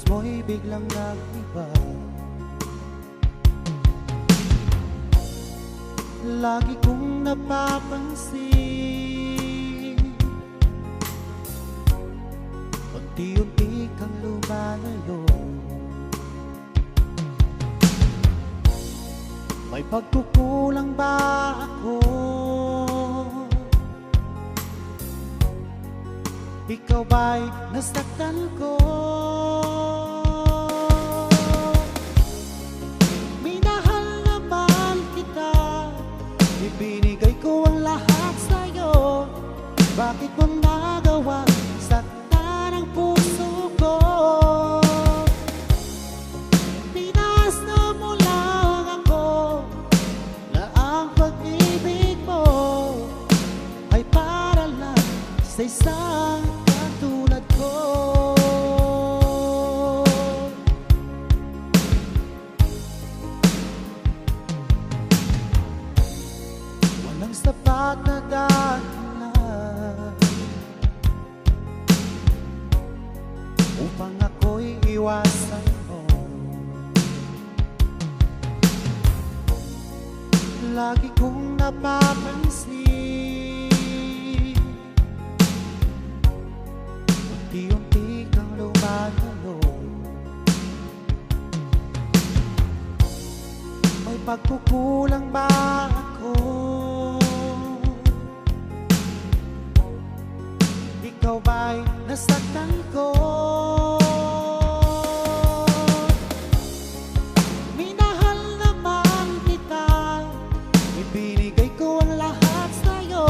mo'y biglang nag-iba. Lagi kong napapansin, unti-unti kang lumalayo. May pagkukulang ba ako? Ikaw ba'y nasaktan ko? Minahal naman kita, ibinigay ko ang lahat sa'yo. Bakit mo nagawa saktan ang puso ko? Pinasa mo lang ako na ang pag-ibig mo ay para lang sa isang katulad ko. Walang sapat na dahilan upang ako'y iwasan mo. Lagi kong napapansin, unti-unti kang lumalayo. May pagkukulang ba ako? Ikaw ba'y nasaktan ko? Minahal naman kita, ibinigay ko ang lahat sa'yo.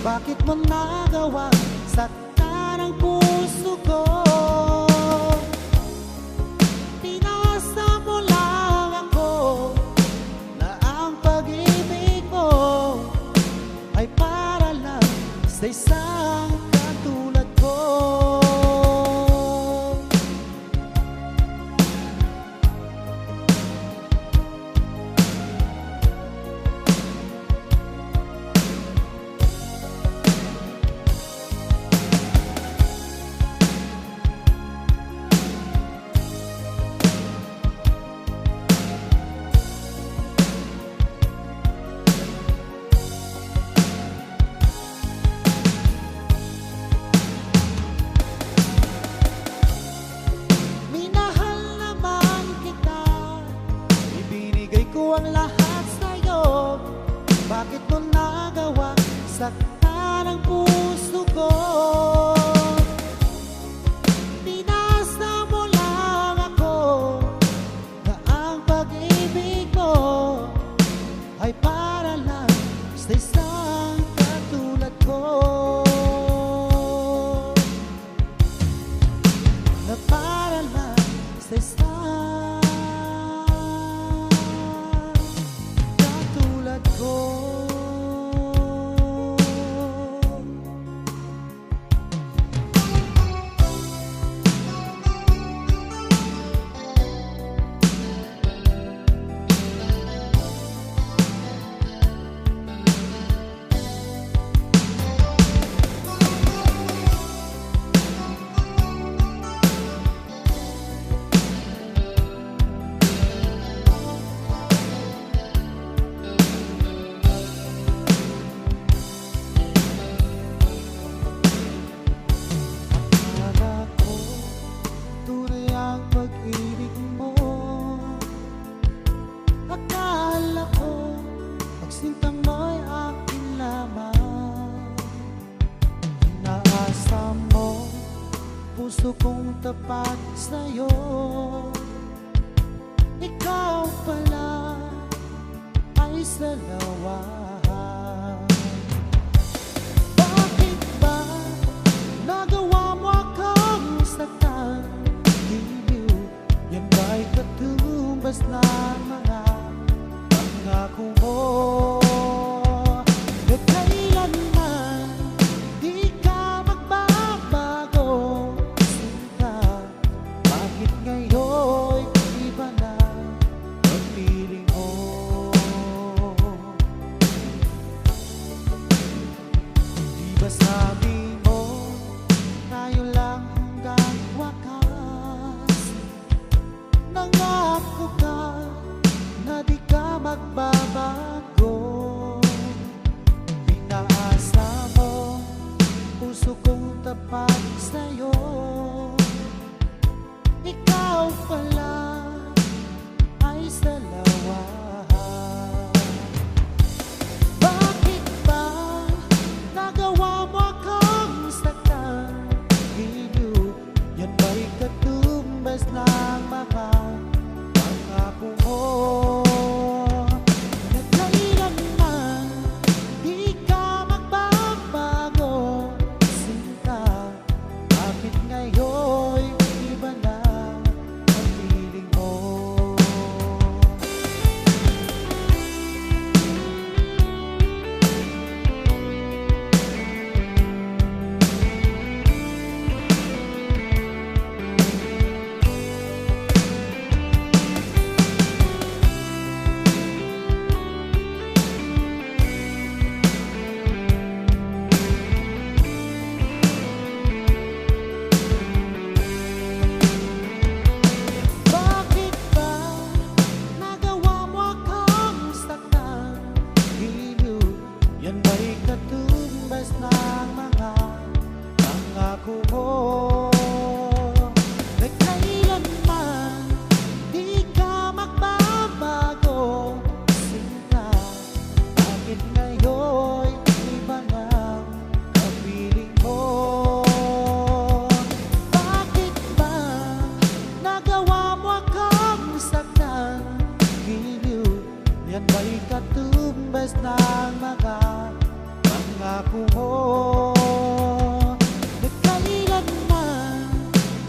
Bakit mo nagawa saktan ang puso ko? Pinasa mo lang ako na ang pag-ibig mo ay para lang sa isang katulad ko. Minahal naman kita, ibinigay ko ang lahat sa'yo. Bakit mo nagawa saktan ang puso ko? Pinasa mo lang ako na ang pag-ibig mo ay para lang sa isang katulad ko. Na para lang sa isang katulad ko. Akala ko tunay ang pag-ibig mo. Akala ko pagsinta mo'y akin lamang. Inaasa mo puso kong tapat sa'yo. Ikaw pala ay salawan. Bakit ba nagawa mo akong saktan? Iliw, yan ba'y katumbas na mga pangako mo? Na kailanman di ka magbabago, sinta. Bakit ngayon iba na ang piling mo? Di ba sabi mo tayo lang hanggang wakas? Nangako ka na di ka magbabago. Pinaasa mo puso kong tapat sa'yo. Ikaw pala ay salawa. Bakit ba nagawa mo akong saktan? Iliw, yan ba'y katumbas ng mga pangako mo? Na kailanman di ka magbabago, sinta. Bakit ngayon iba na ang feeling mo? Bakit ba nagawa mo akong saktan? Iliw, yan ba'y katumbas ng mga pangako mo? Na kailanman di ka magbabago, sinta. Bakit ngayon iba na ang feeling mo? Bakit ba nagawa mo akong saktan? Iliw, yan ba'y katumbas ng mga pangako mo? Na kailanman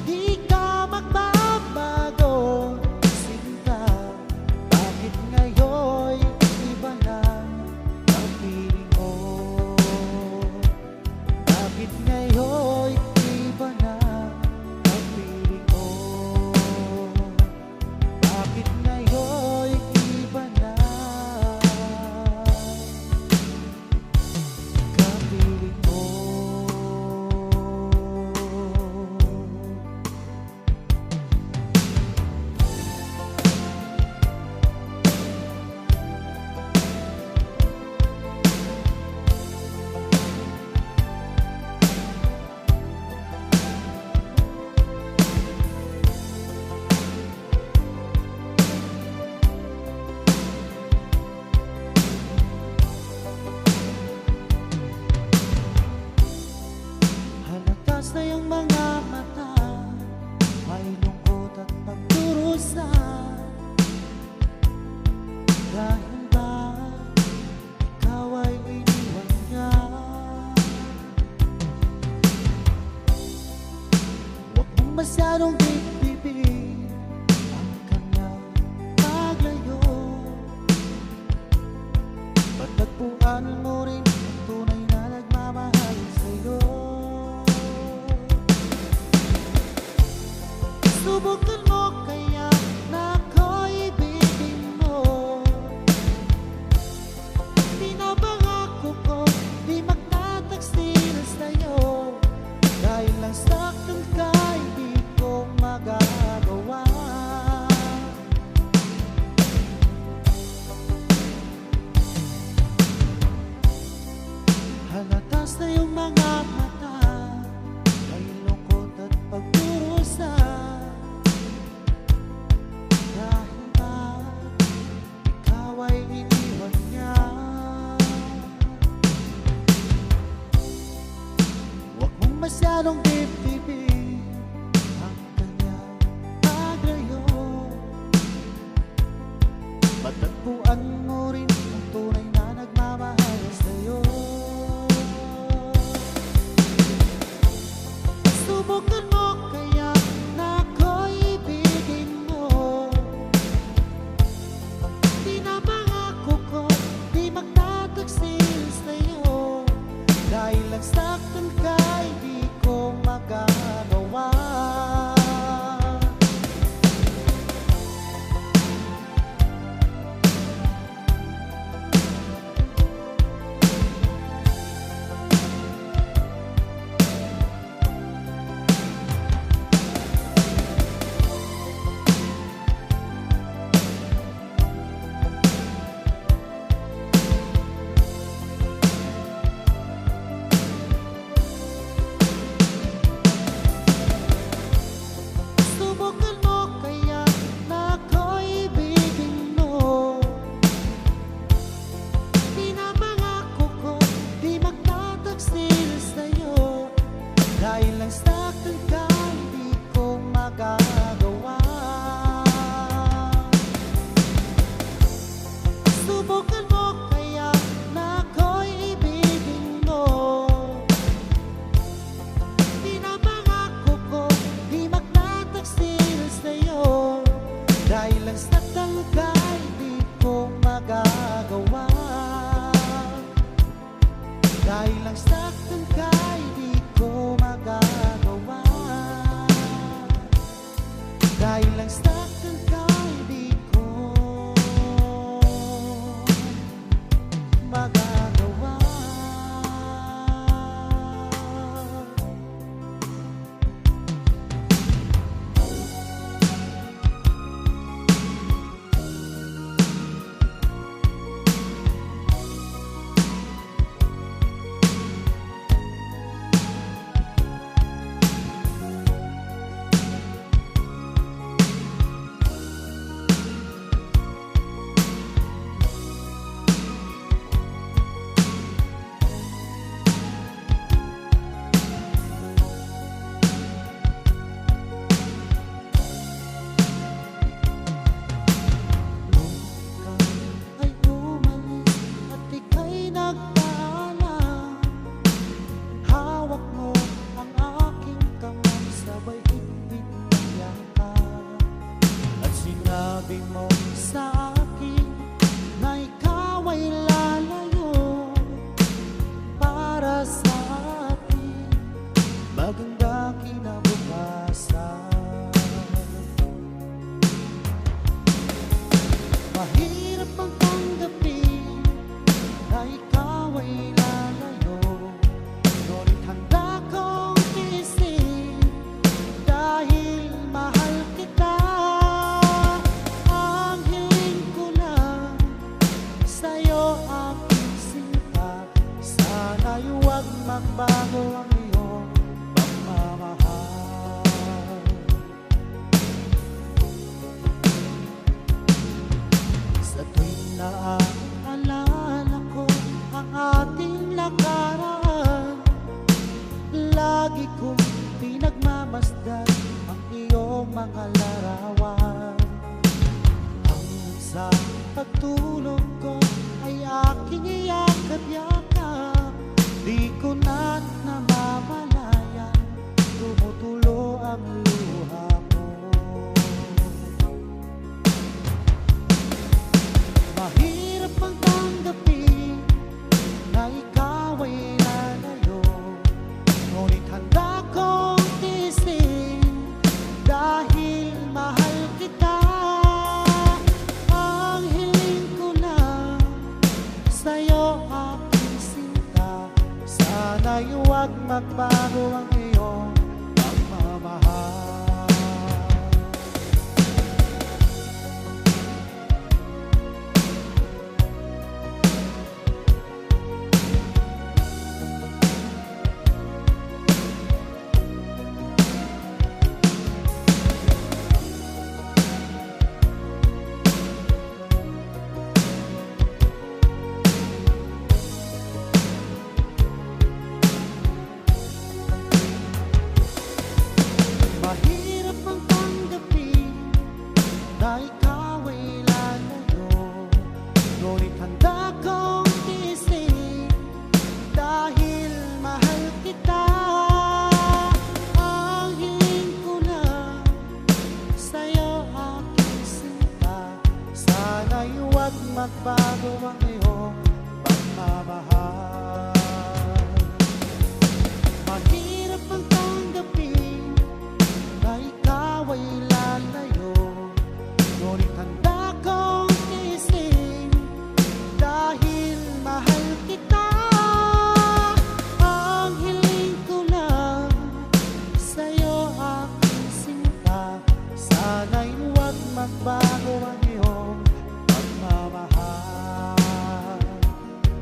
di ka magbabago, sinta. Bakit ngayon iba na ang feeling mo? Bakit ngayon iba na ang feeling mo? Bakit ngayon iba na ang feeling mo? Halatas na yung mga mata, may lungkot at pagdurusa. Dahil ba ikaw ay iniwan niya? Huwag mong masyadong dibdibin ang kanyang paglayo. Patagpuan mo rin ang tunay na nagmamahal sa'yo. Subukan mo kaya na ako'y ibigin mo. Pinapangako ko di magtataksil sa'yo. Dahil lang saktan ka, hindi ko magagawa. Halatas na yung mga mata, may lungkot at pagdurusa. Dahil ba ikaw ay iniwan niya? Huwag mong masyadong dibdibin ang kanyang paglayo. Matagpuan mo rin ang tunay na nagmamahal sa'yo. Subukan mo kaya na ako'y ibigin mo. Pinapangako ko di magtataksil sa'yo. Dahil lang saktan ka, hindi ko Dahil ang saktan ka'y di ko magagawa. Dahil ang saktan ka'y di ko magagawa. Dahil ang saktan ka'y di ko magagawa. Sinabi mo sa akin na ikaw ay lalayo para sa atin magandang kinabukasan. Mahirap ang tanggapin na ikaw ay lalayo, ngunit handa kong tiisin dahil mahal kita. Huwag magbago ang iyong pagmamahal. Sa tuwing naaalala ko ang ating nakaraan, lagi kong pinagmamasdan ang iyong mga larawan. Hanggang sa pagtulog ko ay aking iyakap-yakap, di ko na namamalayan, tumutulo ang luha mo. Mahirap ang tanggapin na ikaw ay lalayo, ngunit handa kong tiisin dahil mahal kita. Ang hiling ko lang sa'yo aking sinta, sana'y huwag magbago ang iyong pagmamahal. Mahirap ang tanggapin na ikaw ay lalayo, ngunit handa kong tiisin dahil mahal kita. Ang hiling ko lang sa'yo aking sinta, sana'y huwag magbago ang iyong pagmamahal. Mahirap ang tanggapin na ikaw ay lalayo, ngunit handa kong tiisin dahil mahal kita. Ang hiling ko lang sa'yo aking sinta, sana'y huwag magbago ang iyong pagmamahal.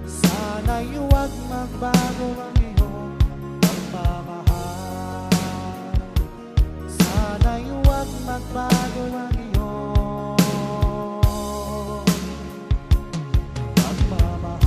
Sana'y huwag magbago ang iyong pagmamahal. Sana'y huwag magbago ang iyong pagmamahal.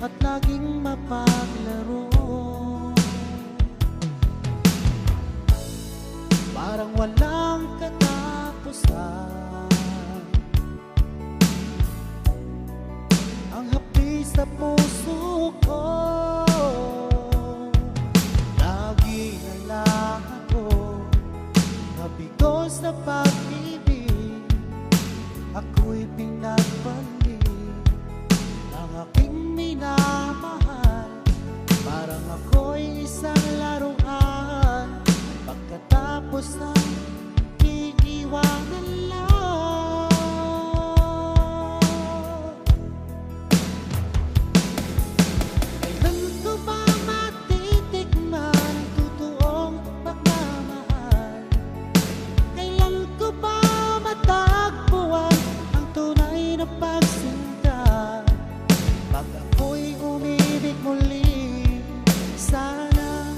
at laging mapaglaro. Parang walang katapusan ang hapdi sa puso ko. Lagi na lang ako nabigo sa pag-ibig. Ako'y pinagbalik ng aking minamahal. Parang ako'y isang laruan, pagkatapos ang iiwanan lang. Kailan ko ba matitikman ang totoong pagmamahal? Kailan ko ba matagpuan ang tunay na pagsinta? Pag ako'y umibig muli, sana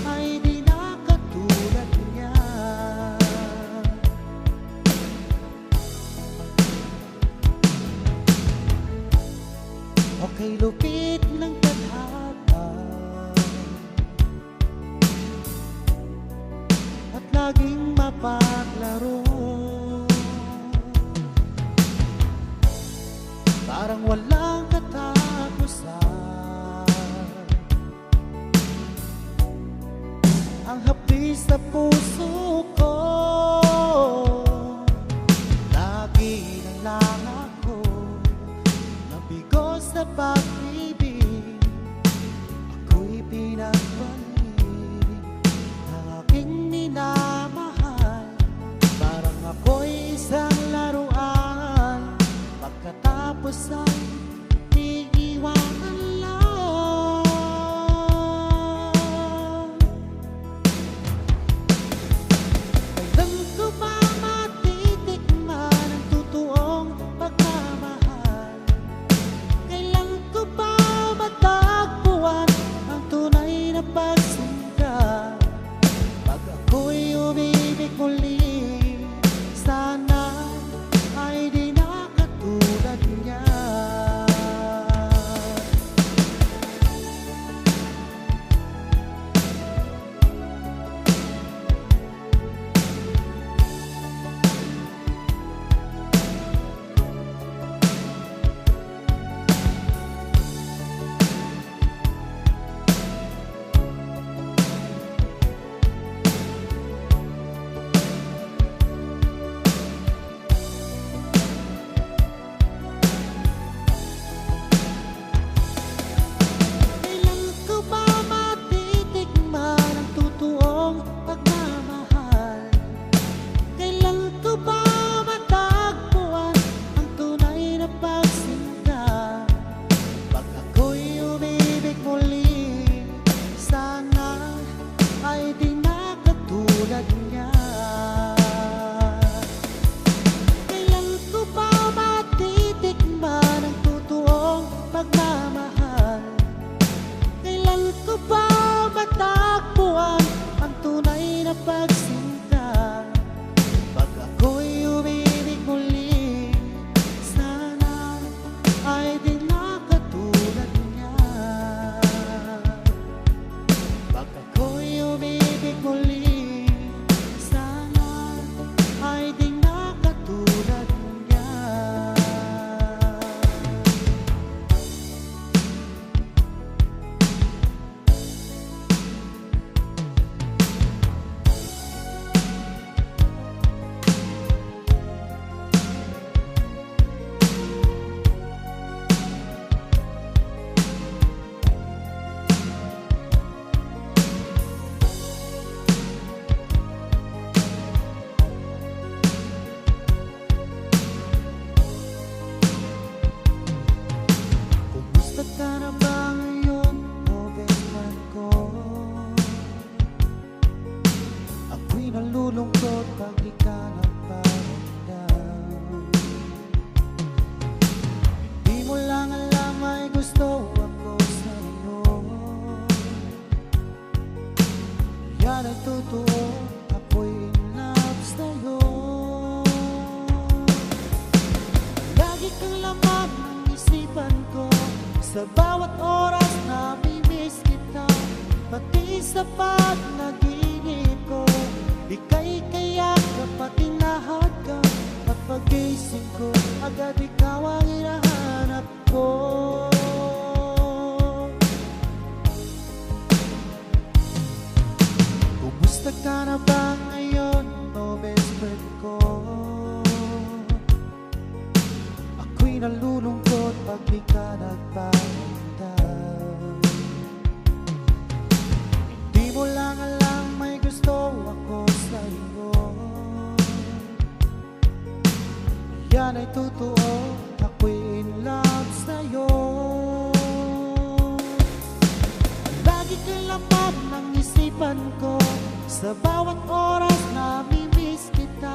ay di na katulad niya. Okay, lupit ng tadhana at laging mapaglaro. Parang walang katapusan ang hapdi sa puso ko. Lagi na lang ako nabigo sa pag-ibig. Ako'y pinagbalik ng aking minamahal. Parang ako'y isang laruan, pagkatapos ay iiwanan lang. Kailan ko ba matitikman ang totoong pagmamahal? Kailan ko ba matagpuan ang tunay na pagsinta? Pag ako'y umibig muli, sana ay di na katulad niya. Kailan ko ba matitikman ang totoong pagmamahal? Kailan ko ba matagpuan ang tunay na pagsinta? Pag ako'y umibig muli, sana ay di na katulad niya. Kailan ko ba matitikman ang totoong pagmamahal? Kailan ko ba matagpuan ang tunay na pagsinta? Pag ako'y umibig muli, sana ay di na katulad niya. Pag ako'y umibig muli, sana ay di na katulad niya. Kumusta ka na ba ngayon, o best-friend ko? Ako'y nalulungkot pag di ka nagparamdam. Di mo lang alam ay gusto ako sa'yo. Yan ay totoo, ako'y in love sa'yo. Lagi kang laman ng isipan ko, Sa bawat oras namimiss kita, pati sa pagnaginip ko. Ika'y kayakap at tinahad ka, at pagising ko agad ikaw ang hinahanap ko. Kumusta ka na ba ngayon, o best friend ko? Ako'y nalulungkot pag di ka nagpapakita. Hindi mo lang alam may gusto ako sa iyo. Yan ay totoo, ako'y in love sa'yo. Lagi kang laman ng isipan ko, sa bawat oras namimiss kita,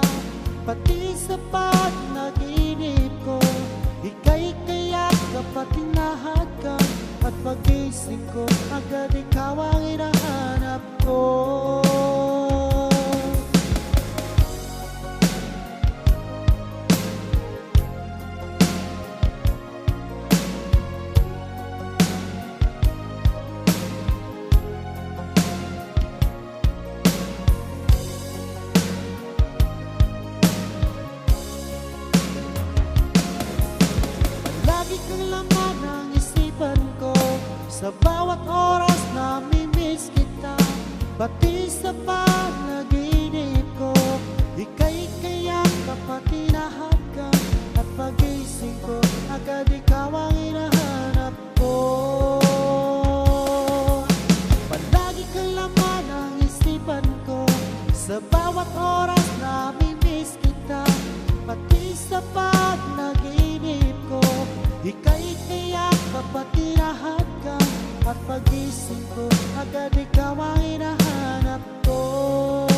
pati sa pagnaginip ko. Ika'y kayakap at tinahad ka, at pagising ko agad ikaw ang hinahanap ko. Sa bawat oras namimiss kita, pati sa panaginip ko. Ika'y kayakap at tinahad ka, at pagising ko agad ikaw ang hinahanap ko. Palagi kang laman ng isipan ko, sa bawat oras namimiss kita, pati sa panaginip ko. Ika'y kayakap at tinahad ka, at pagising ko agad ikaw ang hinahanap ko.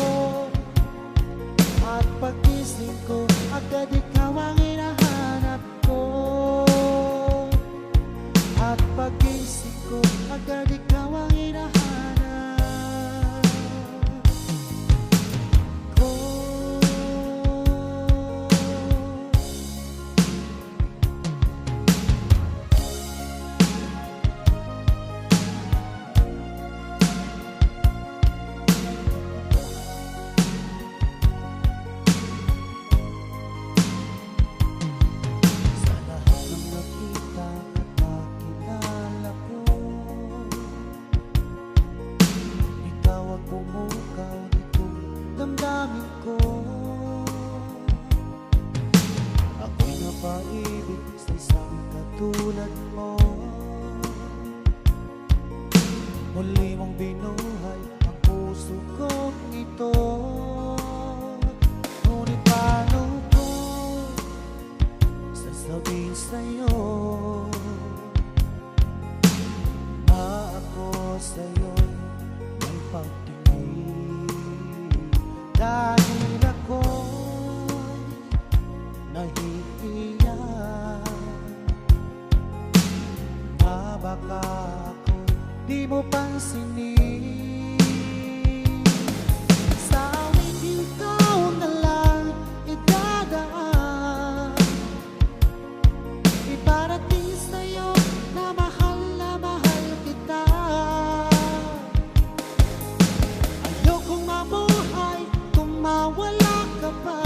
At pagising ko agad ikaw ang hinahanap ko. At pagising ko agad ikaw ang hinahanap ko. Ako'y napaibig sa isang katulad mo. Muli mong binuhay ang puso kong ito. Ngunit paano ko sasabihin sa'yo na ako sa'yo'y may pagtingin? Dahil ako'y nahihiya na baka ako di mo pansinin. Sa awit ikaw na lang idadaan, iparating sa'yo na mahal kita. Ayokong mabuhay kung mawala ka pa,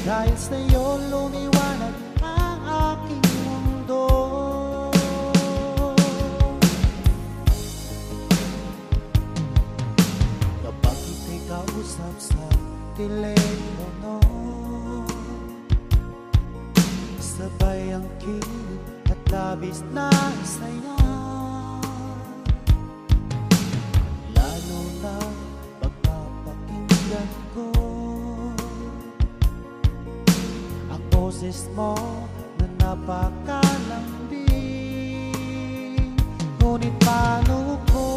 dahil sa'yo lumiwanag ang aking mundo. Kapag ika'y kausap sa telepono, sabay ang kilig at labis na saya. Lalo na pagpapakinggan ko ang boses mo na napakalambing. Ngunit paano ko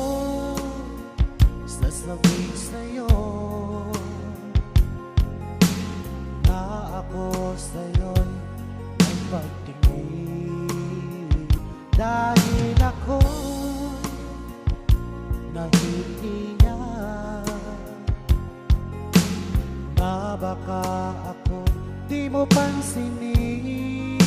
sasabihin sa'yo na ako sa'yo'y may pagtingin? Dahil ako nahihiya na baka ako di mo pansinin.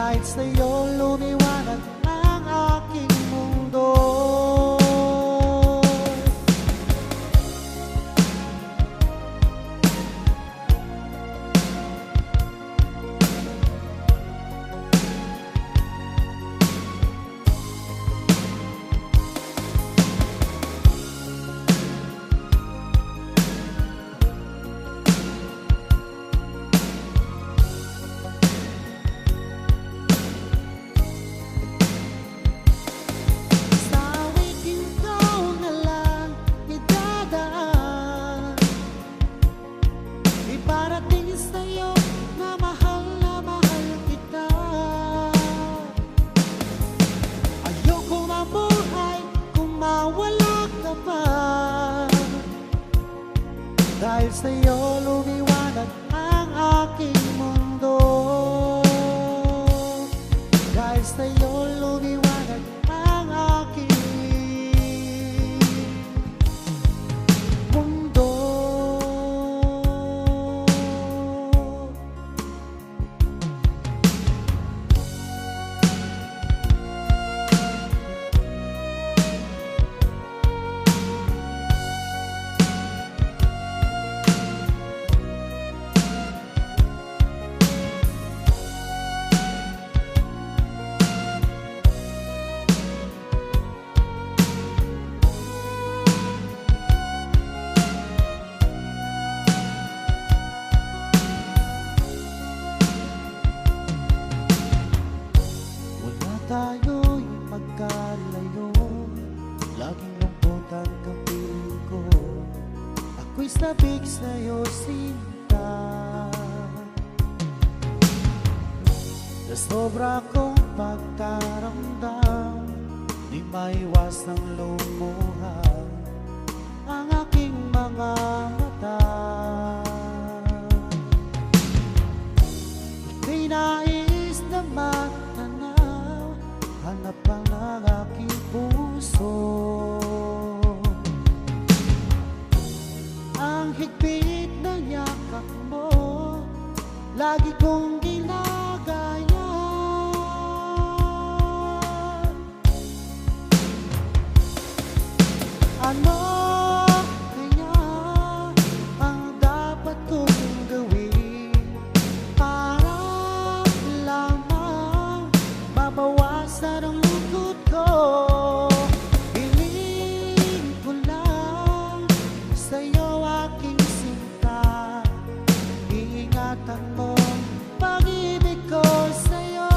Dahil sa'yo lumiwanag ang aking mundo. Dahil sa'yo lumiwanag ang aking mundo. Dahil sa'yo lumiwanag ang aking mundo. Tayo'y magkalayo, laging lungkot ang kapiling ko. Ako'y sabik sa'yo, sinta. Sa sobra kong pagkaramdam, di maiwasang lumuha ang aking mga mata. Ika'y nais na magtanaw, hanap ka ng aking puso. Ang higpit na yakap mo, lagi kong ginagaya. Ano kaya ang dapat kong gawin para lamang mabawasan ang lungkot ko? Hiling ko lang sa'yo, aking sinta. Iingatan mo pag-ibig ko sa'yo.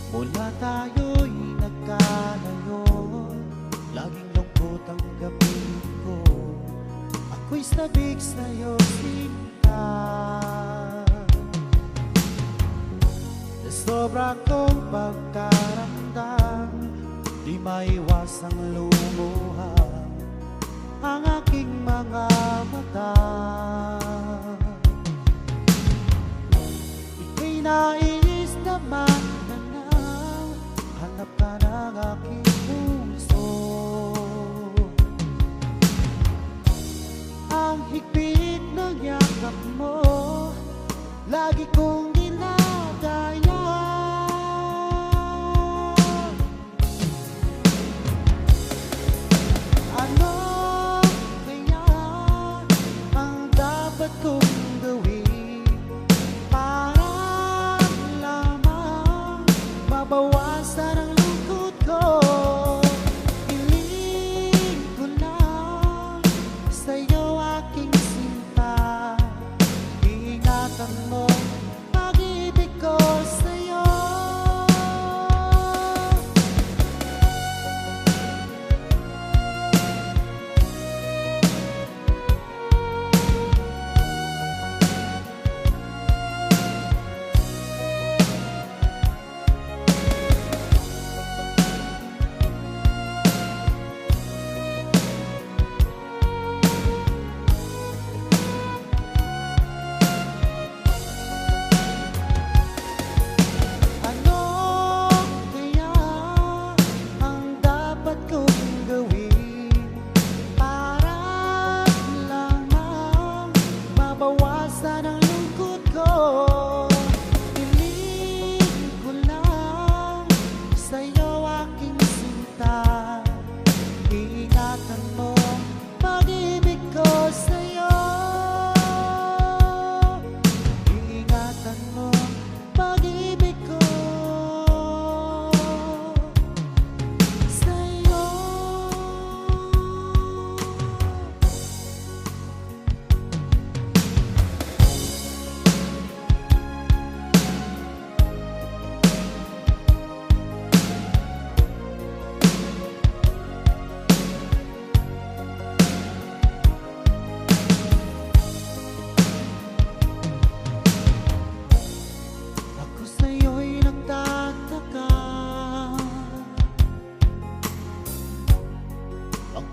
Mula tayo'y nagkalayo, laging lungkot ang gabi ko. Ako'y sabik sa'yo, sinta. Sa sobra kong pagkaramdam, di maiwasang lumuha ang aking mga mata. Ika'y nais na magtanaw, hanap ka ng aking puso. Ang higpit ng yakap mo, lagi kong ginagaya. Ano kaya ang dapat kong gawin para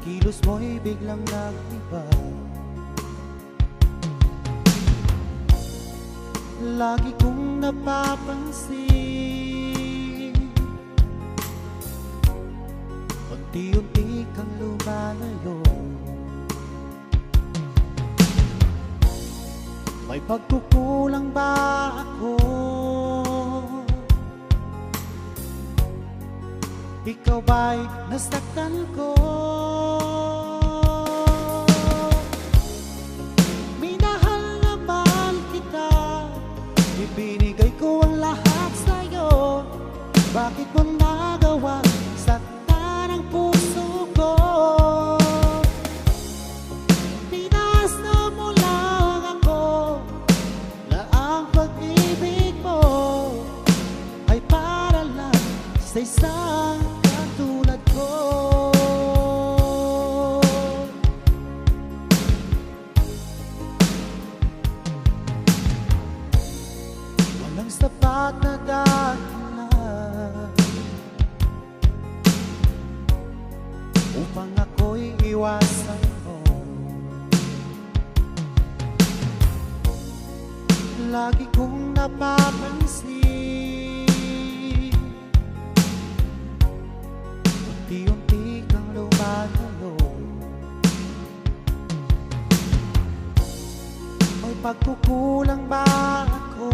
kilos mo'y biglang nag-iba. Lagi kong napapansin, unti-unti kang lumalayo. May pagkukulang ba ako? Ikaw ba'y nasaktan ko? Minahal naman kita, ibinigay ko ang lahat sa'yo. Bakit mo nagawa saktan ang puso ko? Pinasa mo lang ako na ang pag-ibig mo ay para lang sa isang katulad ko. Walang sapat na dahilan upang ako'y iwasan mo. Lagi kong napapansin, unti-unti kang lumalayo. May pagkukulang ba ako?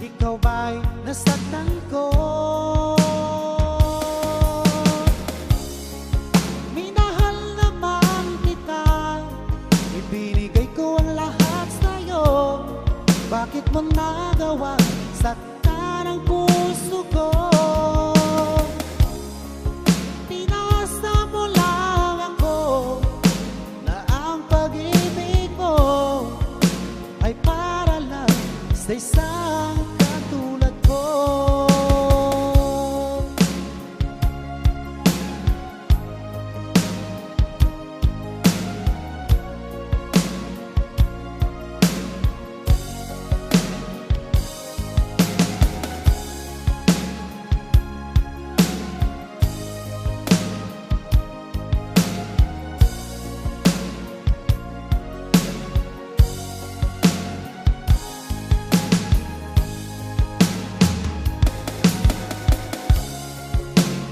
Ikaw ba'y nasaktan ko? Minahal naman kita, ibinigay ko ang lahat sa'yo. Bakit mo nagawa saktan ang puso ko? Pinasa mo lang ako na ang pag-ibig mo ay para lang sa isang katulad ko.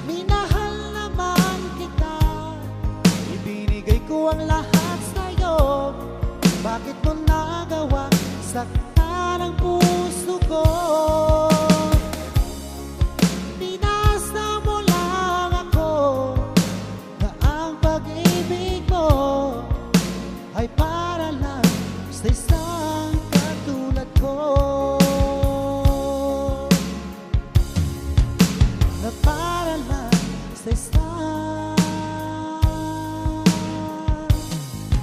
Minahal naman kita, ibinigay ko ang lahat sa'yo. Bakit mo nagawa saktan ang puso ko? Pinasa mo lang ako na ang pag-ibig mo ay para lang sa isang katulad ko. Na para lang sa isang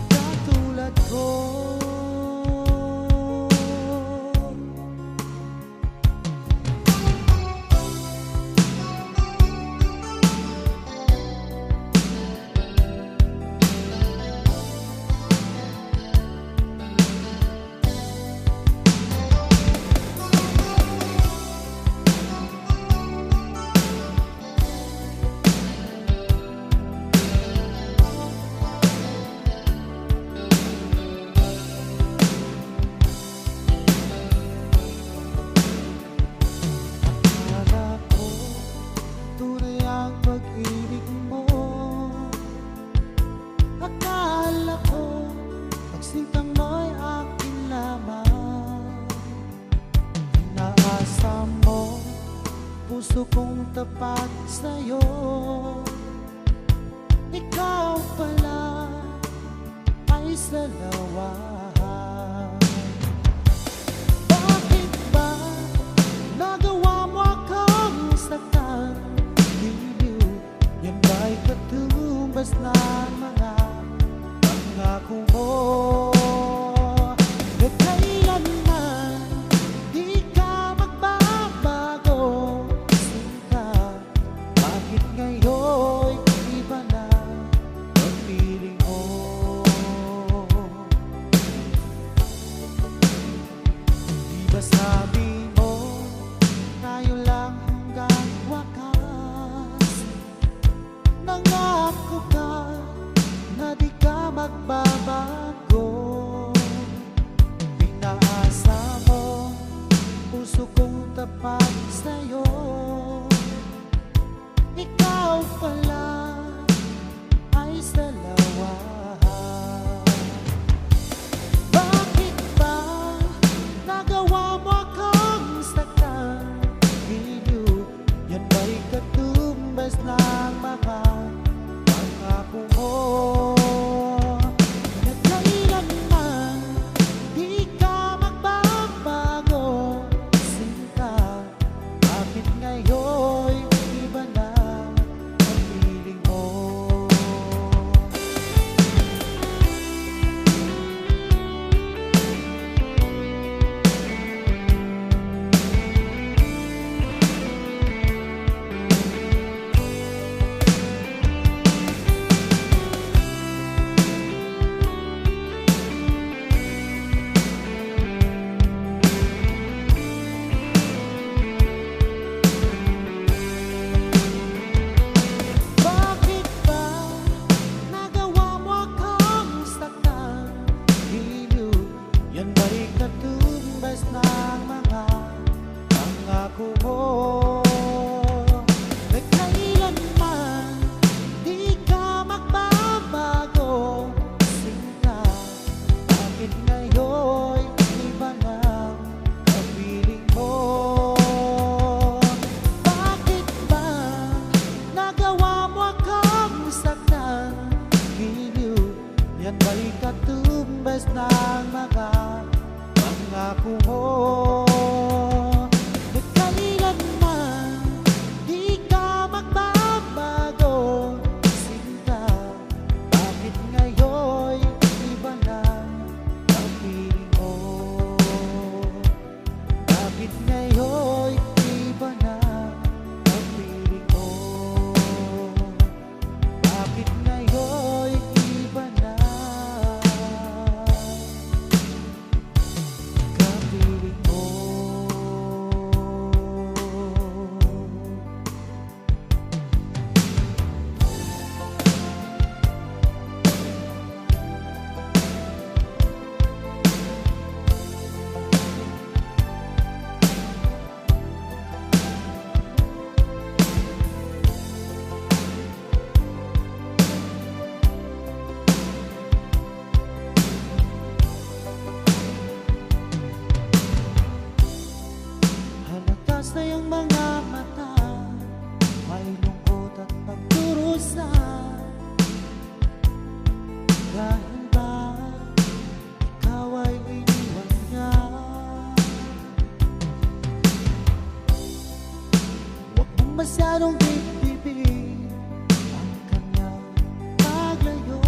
katulad ko. Akala ko tunay ang pag-ibig mo. Akala ko pagsintang mo'y akin lamang. Inaasa mo puso kong tapat sa'yo. Ikaw pala ay salawan. Bakit ba nagawa mo akong saktan? Diliw, yan ba'y katumbas na mga pangako mo? Na kailanman di ka magbabago. Sinta, bakit ngayon iba na ang piling mo? sa'yo. Ikaw pala ay salawa. Bakit ba nagawa mo akong saktan? Iliw, yan ba'y katumbas ng mga pangako mo? Na kailanman di ka magbabago, sinta. Bakit ngayon iba na ang piling mo? Bakit ba nagawa mo akong saktan? Iliw, yan ba'y katumbas ng mga pangako mo? Na kailanman di ka magbabago, sinta. Bakit ngayon iba na ang piling mo? Bakit ba nagawa mo akong saktan? Iliw, yan ba'y katumbas ng mga pangako mo? Na kailanman di ka magbabago, sinta. Bakit ngayon iba na ang piling mo? Bakit ngayon iba na ang piling mo? Bakit ngayon iba na kapiling mo? Halata sa iyong mga mata, may lungkot at pagdurusa. Dahil ba ikaw ay iniwan niya? Huwag mong masyadong dibdibin ang kanyang paglayo.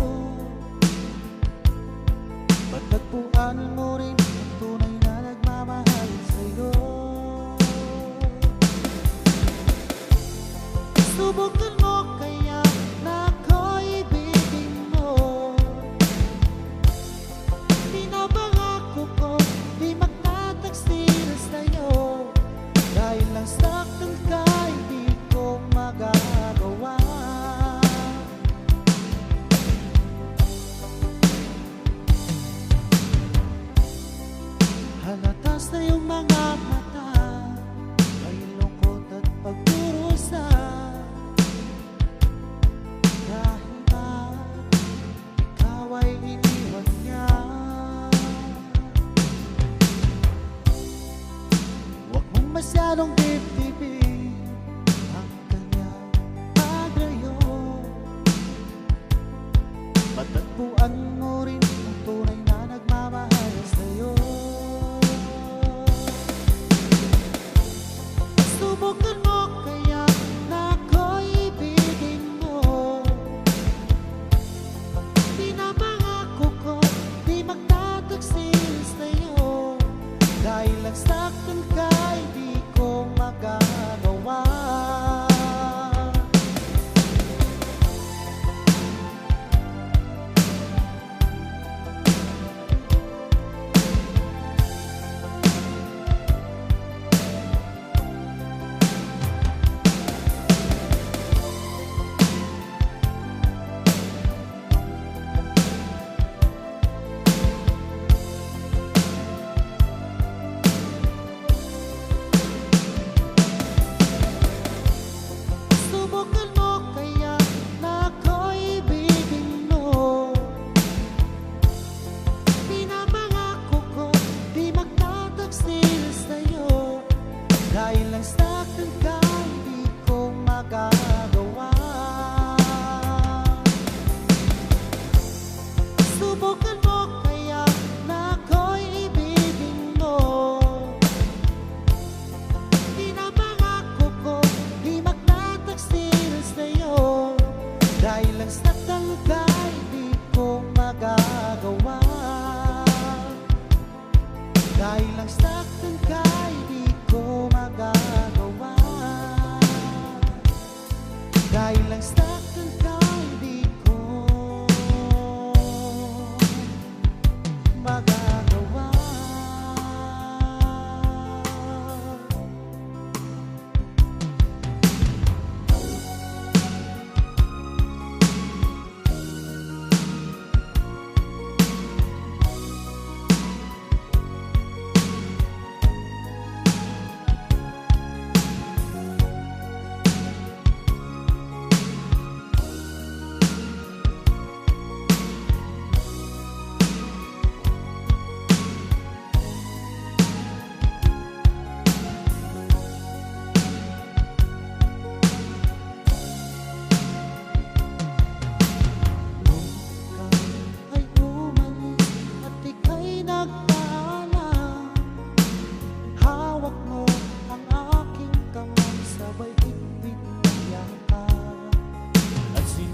Pagtagpuan mo rin ang tunay na nagmamahal sa'yo. Subukan mo kaya na ako'y ibigin mo. Pinapangako ko di magtataksil sa'yo. Dahil lang saktan ka, hindi ko magagawa. Halata sa iyong mga mata, may lungkot at pagdurusa. Dahil ba ikaw ay iniwan niya? Huwag mong masyadong dibdibin ang kanyang paglayo. Matagpuan mo rin ang tunay na nagmamahal sa'yo. Subukan mo kaya na ako'y ibigin mo. Pinapangako ko di magtataksil sa'yo. Dahil lang saktan ka, hindi ko magagawa. Dahil lang saktan ka, hindi ko magagawa. Subukan mo kaya na ako'y ibigin mo. Pinapangako ko, di magtataksil sa'yo. Dahil lang saktan ka, hindi ko magagawa. Dahil lang saktan ka, hindi ko magagawa. Dahil lang saktan ka, hindi ko magagawa.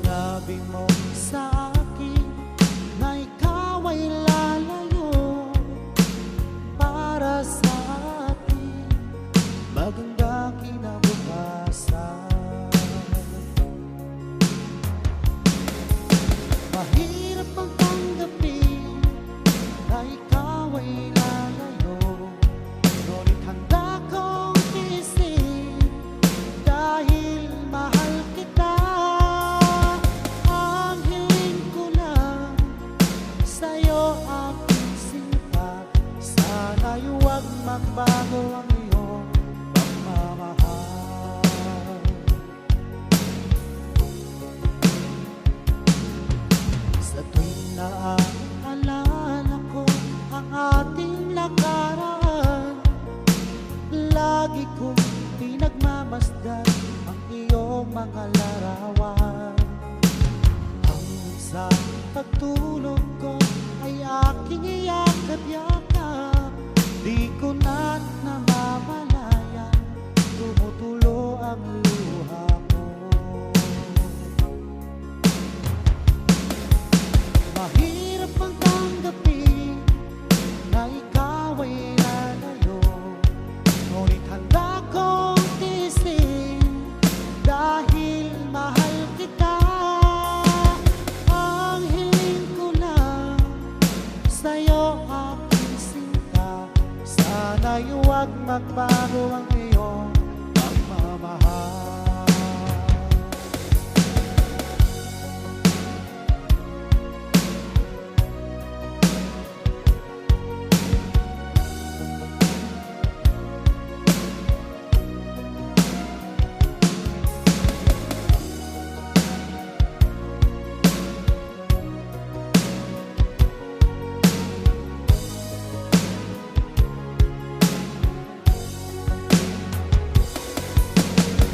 Sabi mo sa akin na ikaw ay lalayo para sa atin magandang kinabukasan. Mahirap ang tanggapin na ikaw ay lalayo, ngunit handa kong tiisin dahil mahal kita. Huwag magbago ang iyong pagmamahal. Sa tuwing naaalala ko ang ating nakaraan, lagi kong pinagmamasdan ang iyong mga larawan. Hanggang sa pagtulog ko ay aking iyakap-yakap, di ko na namamalayan, tumutulo ang luha ko. Mahirap ang tanggapin na ikaw ay lalayo, ngunit handa kong tiisin dahil mahal kita. Ang hiling ko lang sa'yo aking sinta, sana'y huwag magbago ang iyong pagmamahal.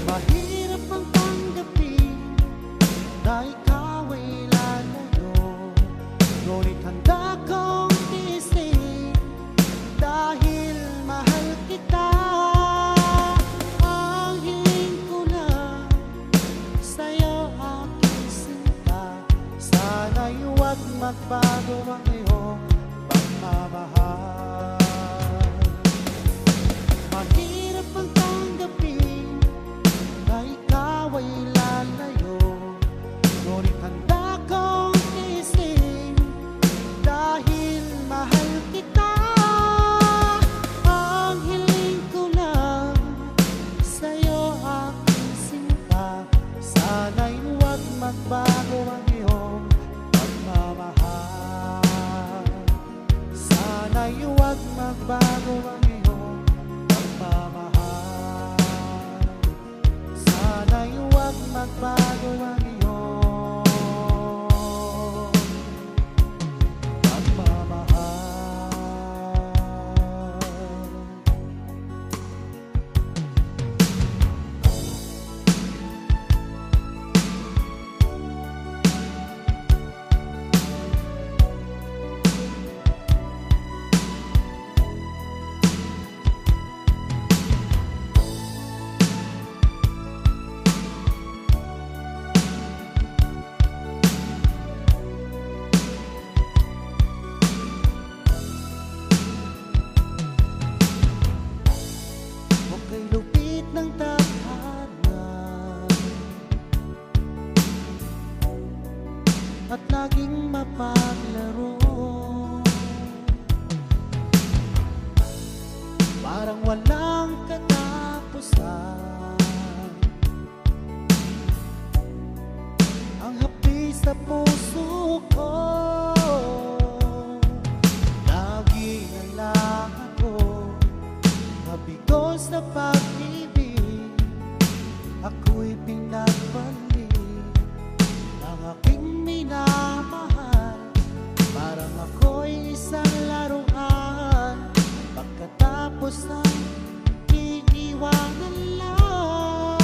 Mahirap ang tanggapin na ikaw ay lalayo, ngunit handa kong tiisin dahil mahal kita. Ang hiling ko lang sa'yo aking sinta, sana'y huwag magbago ang iyong pagmamahal. Mahirap ang tanggapin na pinagbalik ang aking minamahal. Parang ako'y isang laruan, pagkatapos ang iniwanan lang.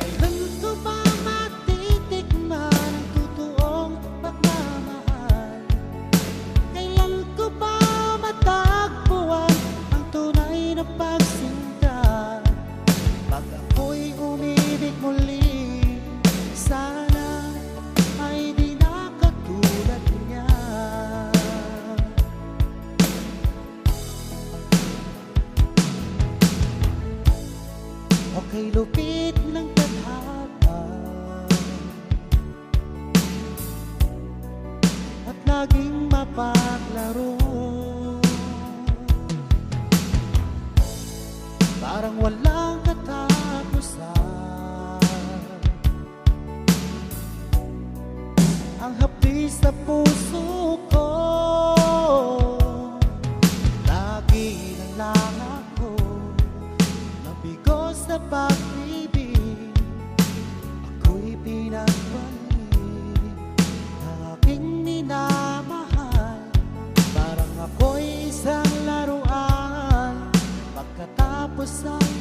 Kailan ko ba matitikman ang totoong pagmamahal? Kailan ko ba matagpuan ang tunay na pagsinta? Pag ako'y umibig muli, sana ay di na katulad niya. Okay, lupit ng tadhana at laging mapaglaro, parang walang katapusan. Ang hapdi sa puso ko, lagi na lang ako nabigo sa pag-ibig. Ako'y pinagbalik ang aking minamahal. Parang ako'y isang laruan, pagkatapos ay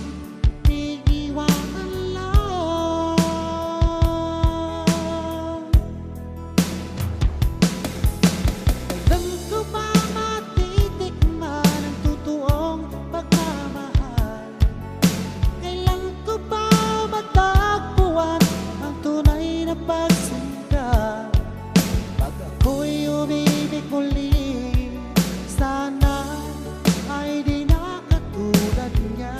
iiwanan lang. Kailan ko ba matitikman ang totoong pagmamahal? Kailan ko ba matagpuan ang tunay na pagsinta? Pag ako'y umibig muli, sana ay di na katulad niya.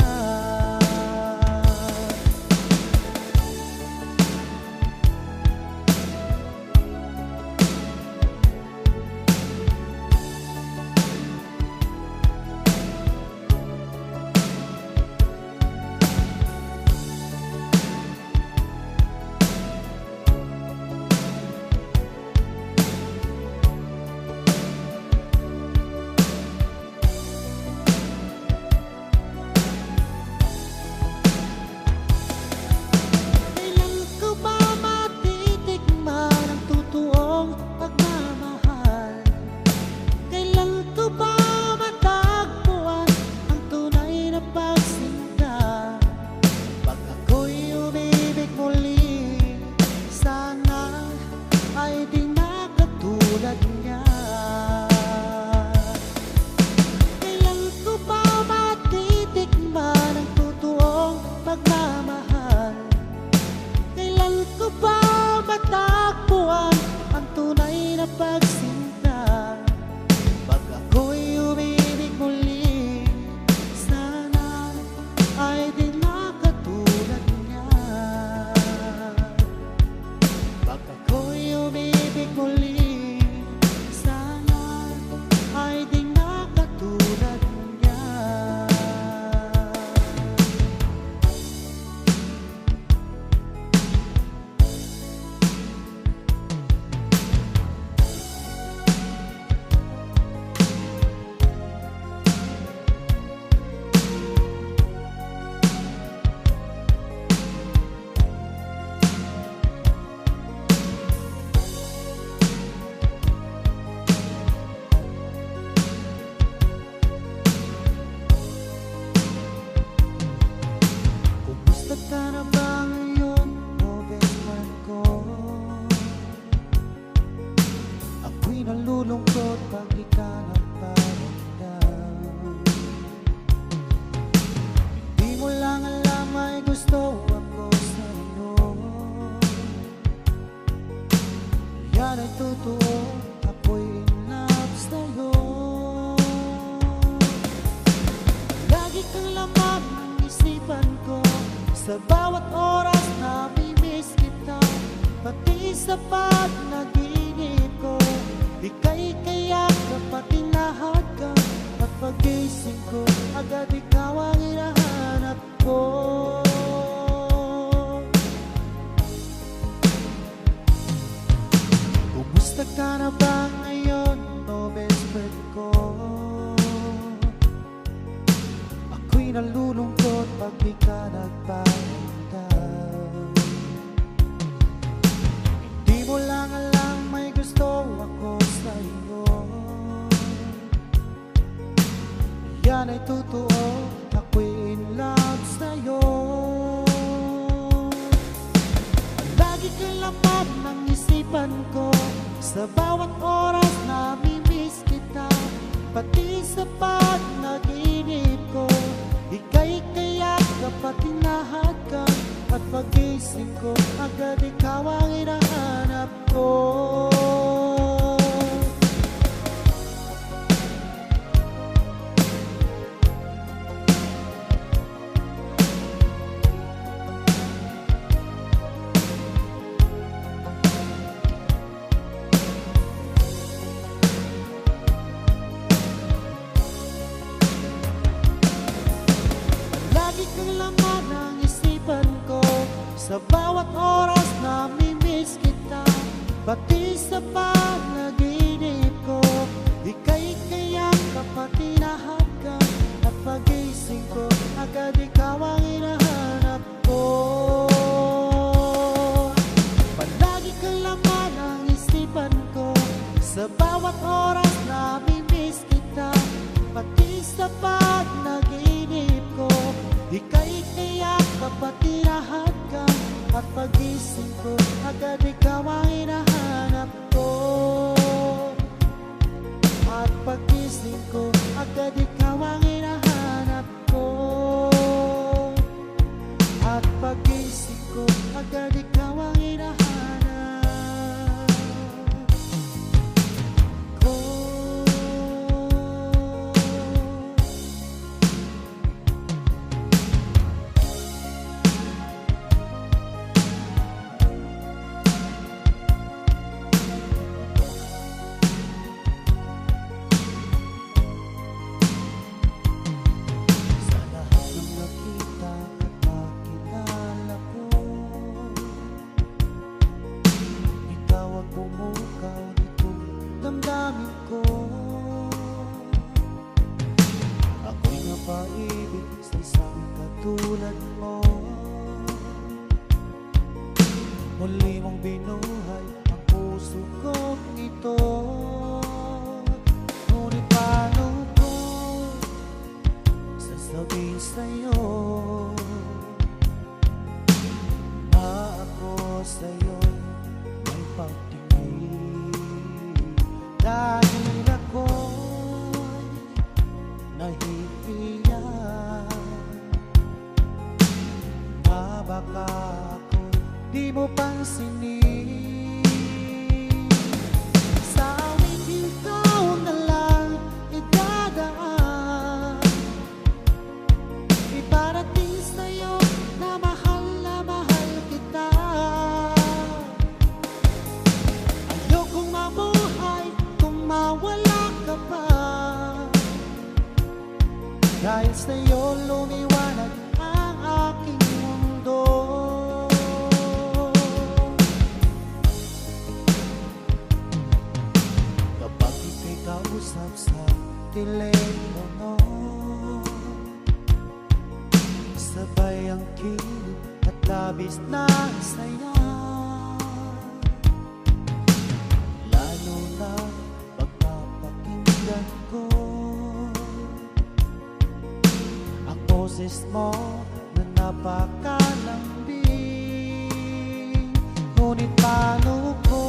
Kailan ko ba matitikman ang totoong pagmamahal? Kailan ko ba matagpuan ang tunay na pagsinta? Pag ako'y umibig muli, sana ay di na katulad niya. Kailan ko ba matitikman ang totoong pagmamahal? Kailan ko ba matagpuan ang tunay na pagsinta? Pag ako'y umibig muli, sana ay di na katulad niya. Pag ako'y umibig muli, sana ay di na katulad niya. Kumusta ka na ba ngayon, o best friend ko? Ako'y nalulungkot pag di ka nagparamdam. Di mo lang alam ay gusto ako sa'yo. Yan ay totoo, ako'y in love sa'yo. Lagi kang laman ng isipan ko, sa bawat oras namimiss kita. Pati sa pag-naginip ko, ika'y kayak kapag tinahag ka. At pag-gising ko, agad ikaw ang hinahanap ko. Kumusta ka na ba ngayon, o best friend ko? nalulungkot pag di ka nagpapunta. Di mo lang alam may gusto ako sa iyo. Yan ay totoo, ako'y in love sa'yo. Lagi kang laman ng isipan ko, sa bawat oras namimiss kita. Pati sa pag-naginip ko, ika'y kayak kapag tinahad ka. At pag-isip ko, agad ikaw ang hinahanap ko. Lagi kang laman ng isipan ko, sa bawat oras namimiss kita. Pati sa panaginip ko, ika'y kayak kapag tinahad ka. At pag-isip ko, agad ikaw ang hinahanap ko. Palagi kang laman ng isipan ko, sa bawat oras namimiss kita. Pati sa panaginip ko, ika'y kayak kapag tinahad ka. At pag-isip ko, agad ikaw ang hinahanap ko. At pag-isip ko, agad ikaw ang hinahanap ko. At pag-isip ko, agad ikaw ang hinahanap ko. Ako'y napaibig sa isang katulad mo. Muli mong binuhay ang puso kong ito. Ngunit paano ko sasabihin sa'yo na ako sa'yo'y may pagtingin? Dahil ako'y nahihiya na baka ako'y di mo pansinin. Sa awit ikaw na lang idadaan, iparating sa'yo na mahal kita. Ayokong mabuhay kung mawala ka pa. Dahil sa'yo lumiwanag ang aking mundo. Kapag ika'y kausap sa telepono, sabay ang kilig at labis na saya. Lalo na pagpapakinggan ko ang boses mo na napakalambing. Ngunit paano ko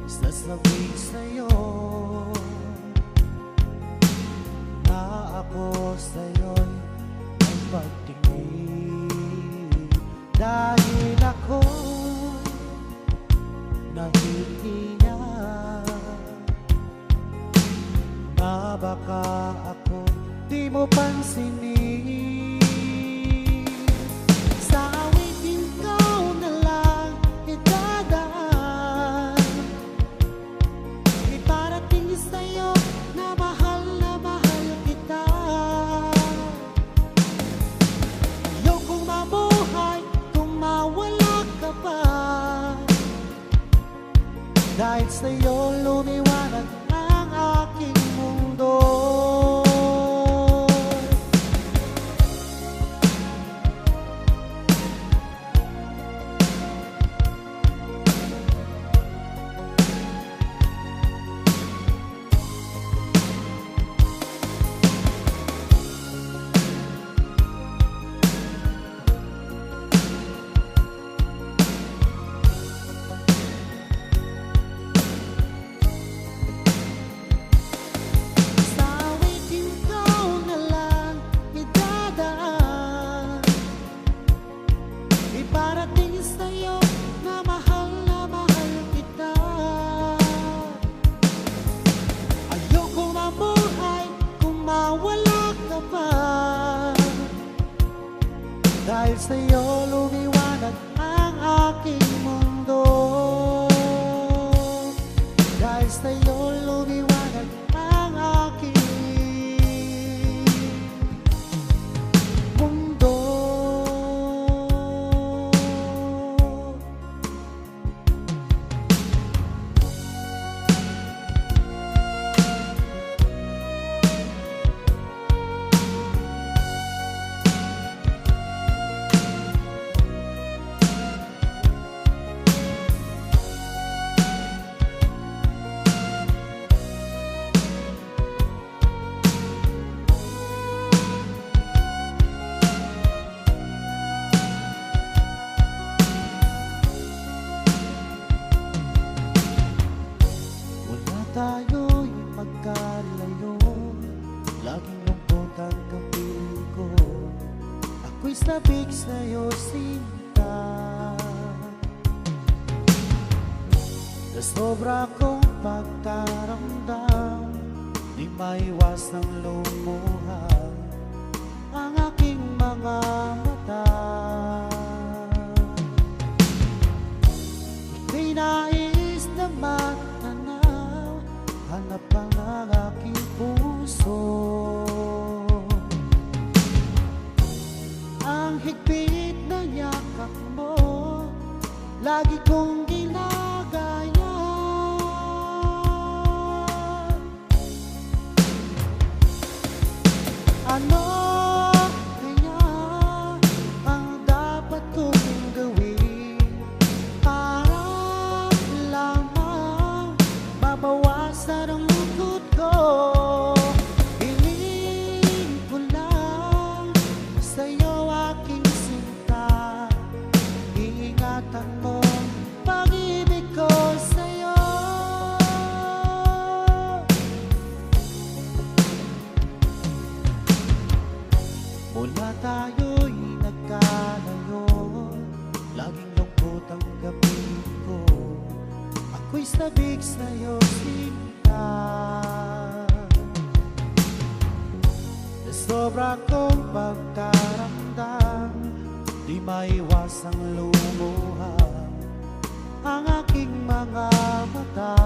sasabihin sa'yo na ako sa'yo'y may pagtingin? Dahil ako nahihiya na baka ako di mo pansinin. Sa awit ikaw na lang idadaan, iparating sa'yo na mahal kita. Ayokong mabuhay kung mawala ka pa. Dahil sa'yo lumiwanag ang aking mundo. Dahil sa'yo lumiwanag ang aking mundo. Dahil sa'yo lumiwanag ang aking mundo. Tayo'y magkalayo, laging lungkot ang kapiling ko. Ako'y sabik sa'yo, sinta. Sa sobra kong pagkaramdam, di maiwasang lumuha ang aking mga mata. Ika'y nais na magtanaw, hanap ka ng aking puso. Ang higpit na yakap mo, lagi kong ginagaya. Ano kaya ang dapat kong gawin para lamang mabawasan ang lungkot ko? Hiling ko lang sa'yo, aking sinta. Iingatan mo pag-ibig ko sa'yo. Mula tayo'y nagkalayo, laging lungkot ang gabi ko. Ako'y sabik sa'yo, sinta. Sa sobra kong pagkaramdam, di maiwasang lumuha ang aking mga mata.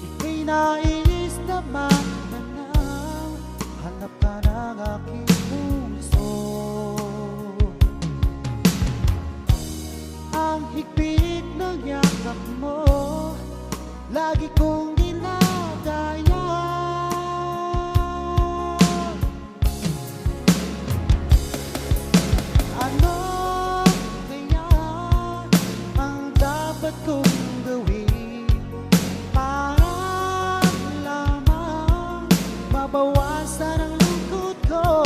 Ika'y nais na magmanaw, hanap ka ng aking puso. Ang higpit ng yakap mo, lagi kong ginagaya. Ano kaya ang dapat kong gawin para lamang mabawasan ang lungkot ko?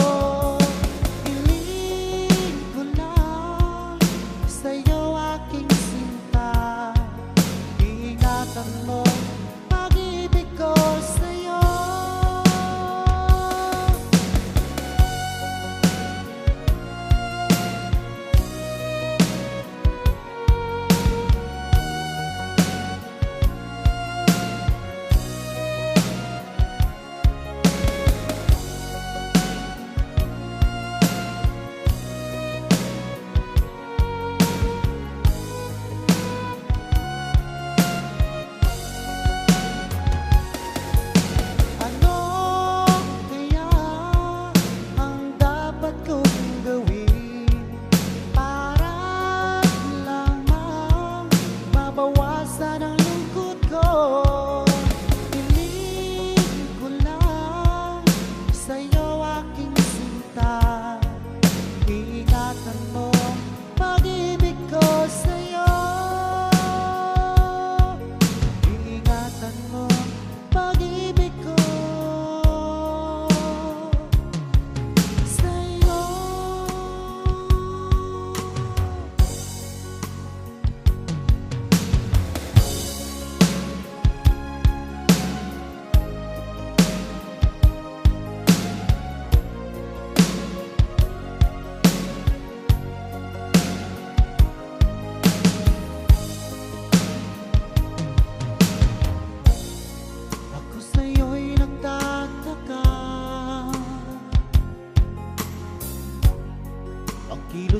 Hiling ko lang sa'yo, aking sinta. Iingatan mo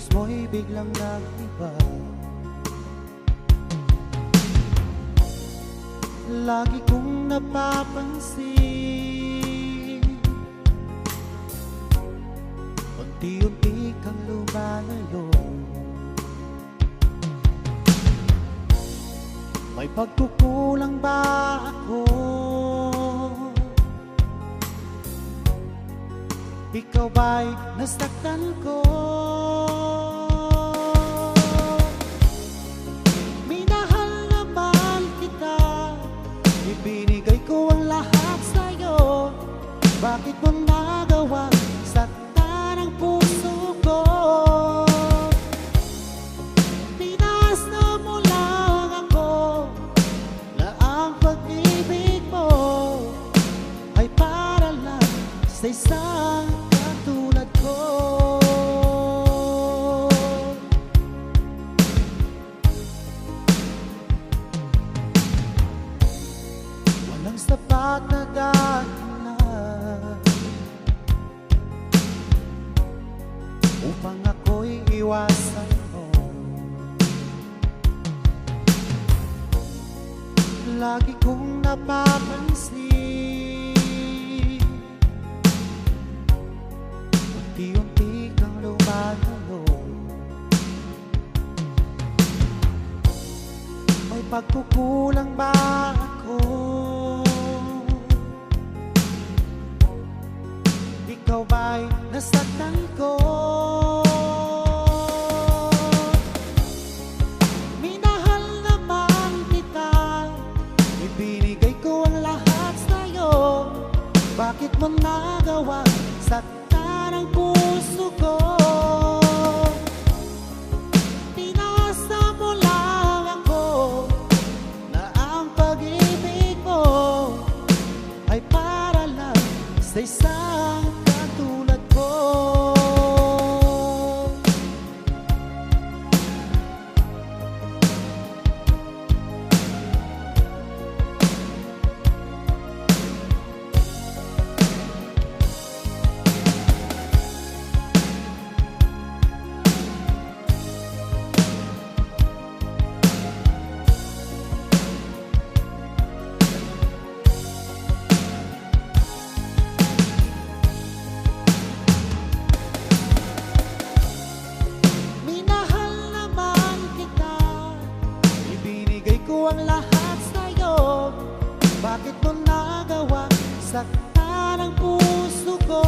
kilos mo'y biglang nag-iba. Lagi kong napapansin, unti-unti kang lumalayo. May pagkukulang ba ako? Ikaw ba'y nasaktan ko? Minahal naman kita, ibinigay ko ang lahat sa'yo. Bakit mo nagawa saktan ang puso ko? Pinasa mo lang ako na ang pag-ibig mo ay para lang sa isang katulad ko. Walang sapat na dahilan upang ako'y iwasan mo. Lagi kong napapansin, unti-unti kang lumalayo. May pagkukulang ba ako? Ikaw ba'y nasaktan ko? Minahal naman kita, ibinigay ko ang lahat sa'yo. Bakit mo nagawa saktan ang puso ko? Pinasa mo lang ako na ang pag-ibig mo ay para lang sa isang katulad ko. Minahal naman kita, ibinigay ko ang lahat sa'yo. Bakit mo nagawa saktan ang puso ko?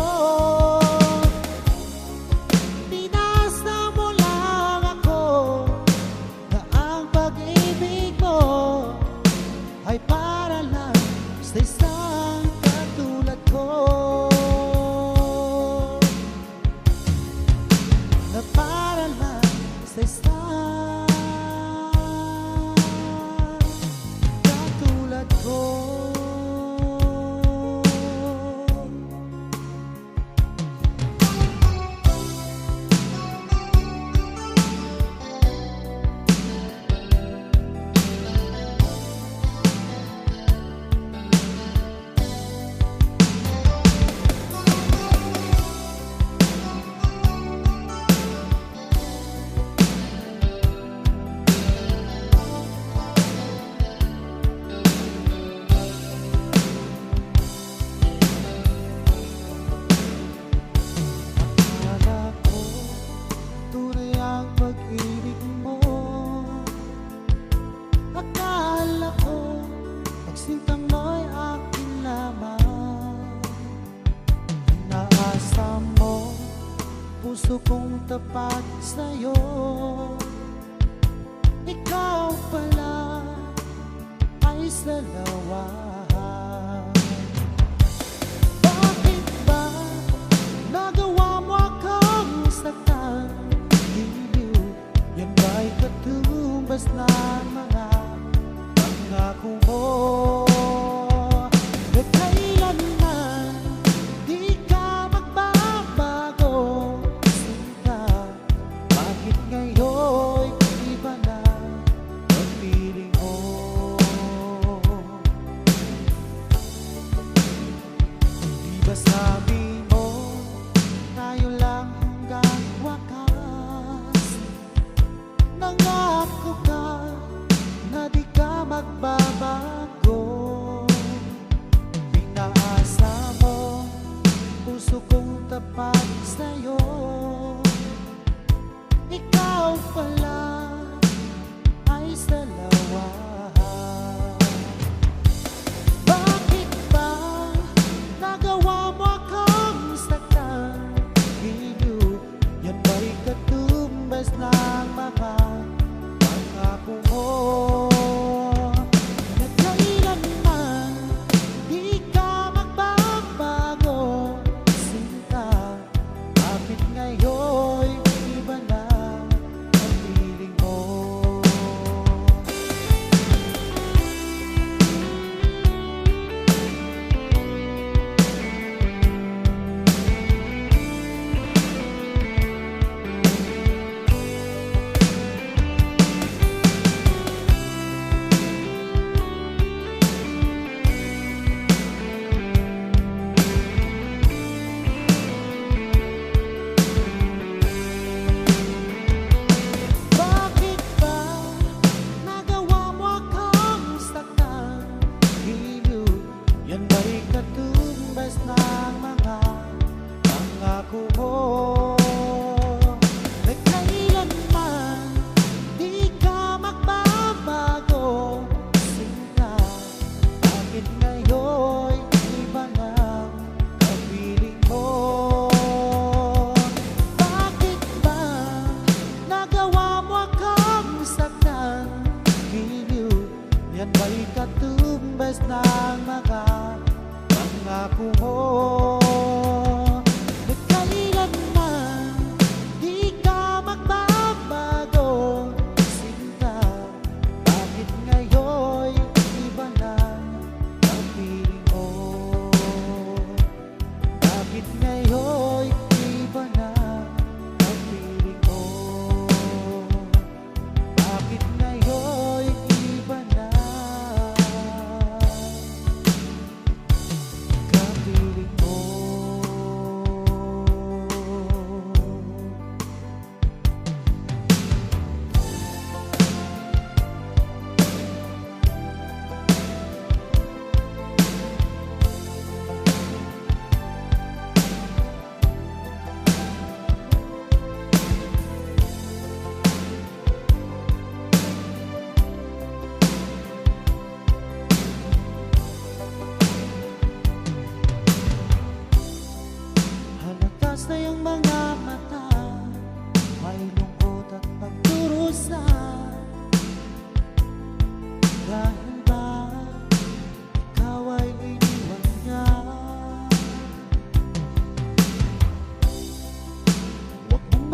Pinasa mo lang ako na ang pag-ibig mo ay para lang sa isang katulad ko. Na para lang sa isang katulad ko. Akala ko tunay ang pag-ibig mo. Akala ko pagsinta mo'y akin lamang. Inaasa mo puso kong tapat sa'yo. Ikaw pala ay salawan. Bakit ba nagawa mo akong saktan? Giliw, yan ba'y katumbas na mga pangako mo? Na kailanman di ka magbabago. Sinta, bakit ngayon iba na ang piling mo?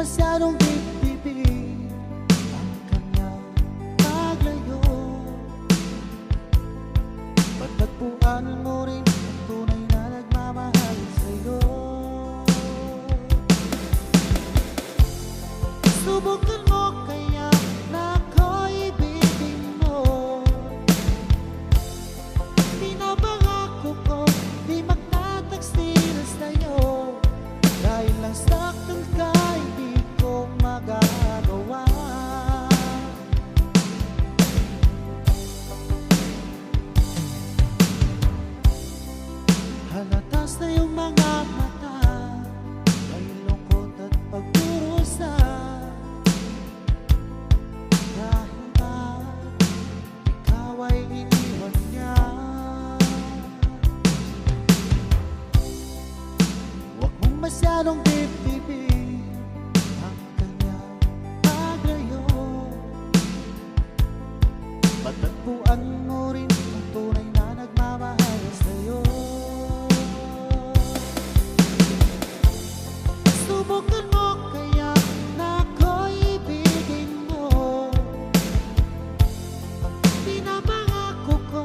masyadong dibdibin ang kanyang paglayo. Pagtagpuan mo rin ang tunay na nagmamahal sa'yo. Subukan mo kaya na ako'y ibigin mo. Pinapangako ko di magtataksil sa'yo. Dahil lang saktan ka, hindi ko magagawa. Halata sa iyong mga mata ay lungkot at pagdurusa. Dahil ba ikaw ay iniwan niya? Huwag mong masyadong dibdibin ang kanyang paglayo. Matagpuan mo rin ang tunay na nagmamahal sa'yo. Subukan mo kaya na ako'y ibigin mo. Pinapangako ko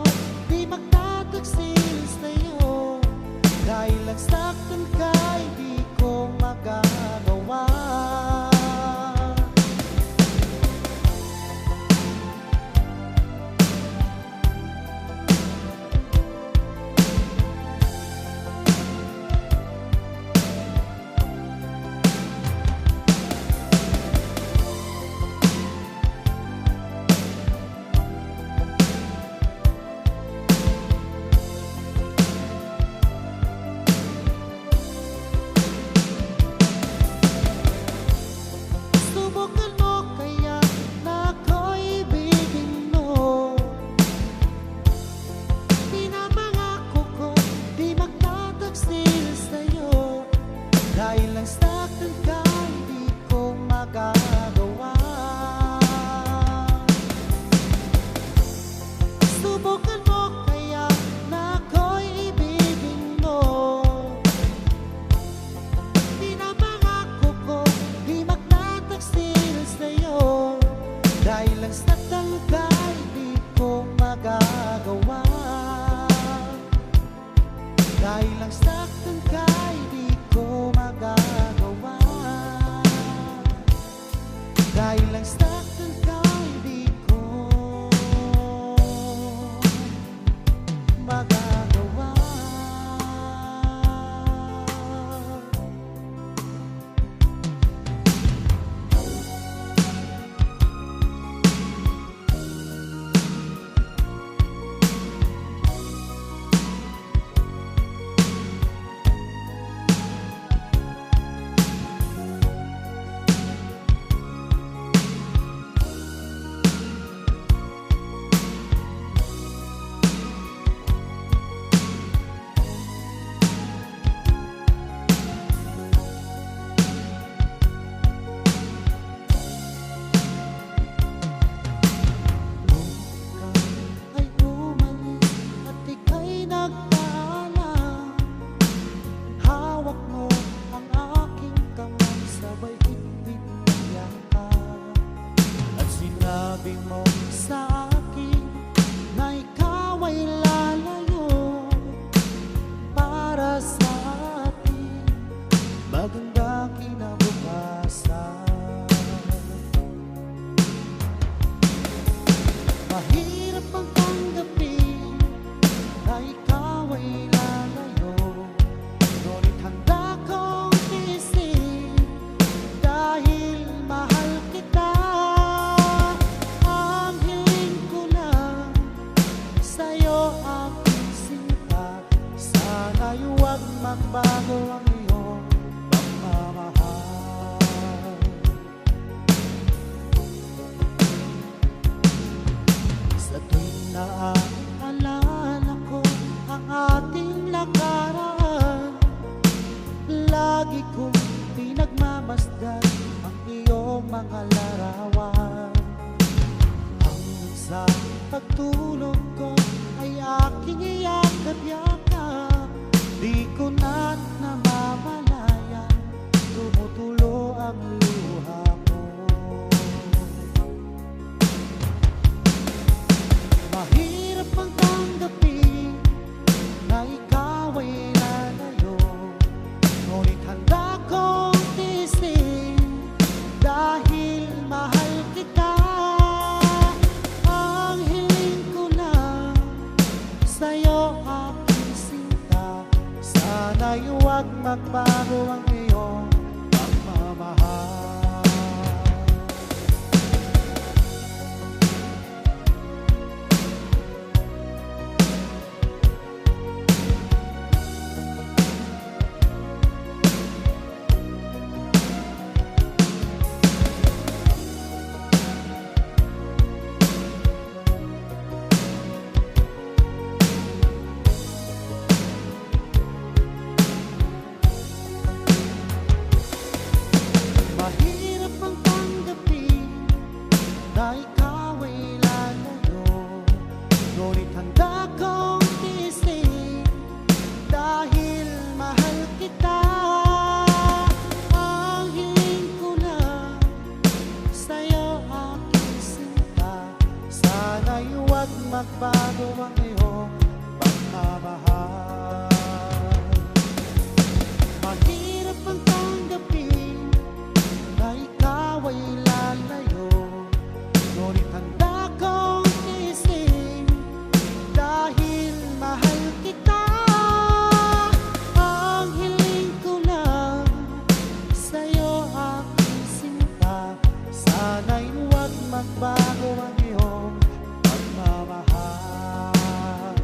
di magtataksil sa'yo. Dahil lang saktan ka, hindi ko magagawa. Subukan mo kaya na ako'y ibigin mo. Pinapangako ko di magtataksil sa'yo. Dahil lang saktan ka, hindi ko magagawa. Subukan mo kaya na ako'y ibigin mo. Pinapangako ko di magtataksil sa'yo. Dahil lang saktan ka, hindi ko magagawa. Dahil lang saktan ka, hindi ko magagawa. Dahil lang saktan ka, hindi ko magagawa. Ay umalis at ika'y nagpaalam. Hawak mo ang aking kamay, sabay higpit niyakap. At sinabi mo sa akin na ikaw ay lalayo. Para sa atin magandang kinabukasan. Mahirap ang tanggapin na ikaw ay lalayo. Ngunit handa kong tiisin dahil mahal kita. Ang hiling ko lang sa'yo aking sinta. Sana'y huwag magbago ang iyong pagmamahal. Sa tuwing naaalala ko ang ating nakaraan, lagi kong pinagmamasdan ang iyong mga larawan. Hanggang sa pagtulog ko ay aking iyakap-yakap. Di ko na namamalayan, tumutulo ang luha. huwag magbago ang iyong pagmamahal. Mahirap ang tanggapin na ikaw ay lalayo, ngunit handa kong tiisin dahil mahal kita. Ang hiling ko lang sa'yo aking sinta, sana'y huwag magbago ang iyong pagmamahal. Mahirap ang tanggapin na ikaw ay lalayo, ngunit handa kong tiisin dahil mahal kita. Ang hiling ko lang sa'yo aking sinta, sana'y huwag magbago ang iyong pagmamahal.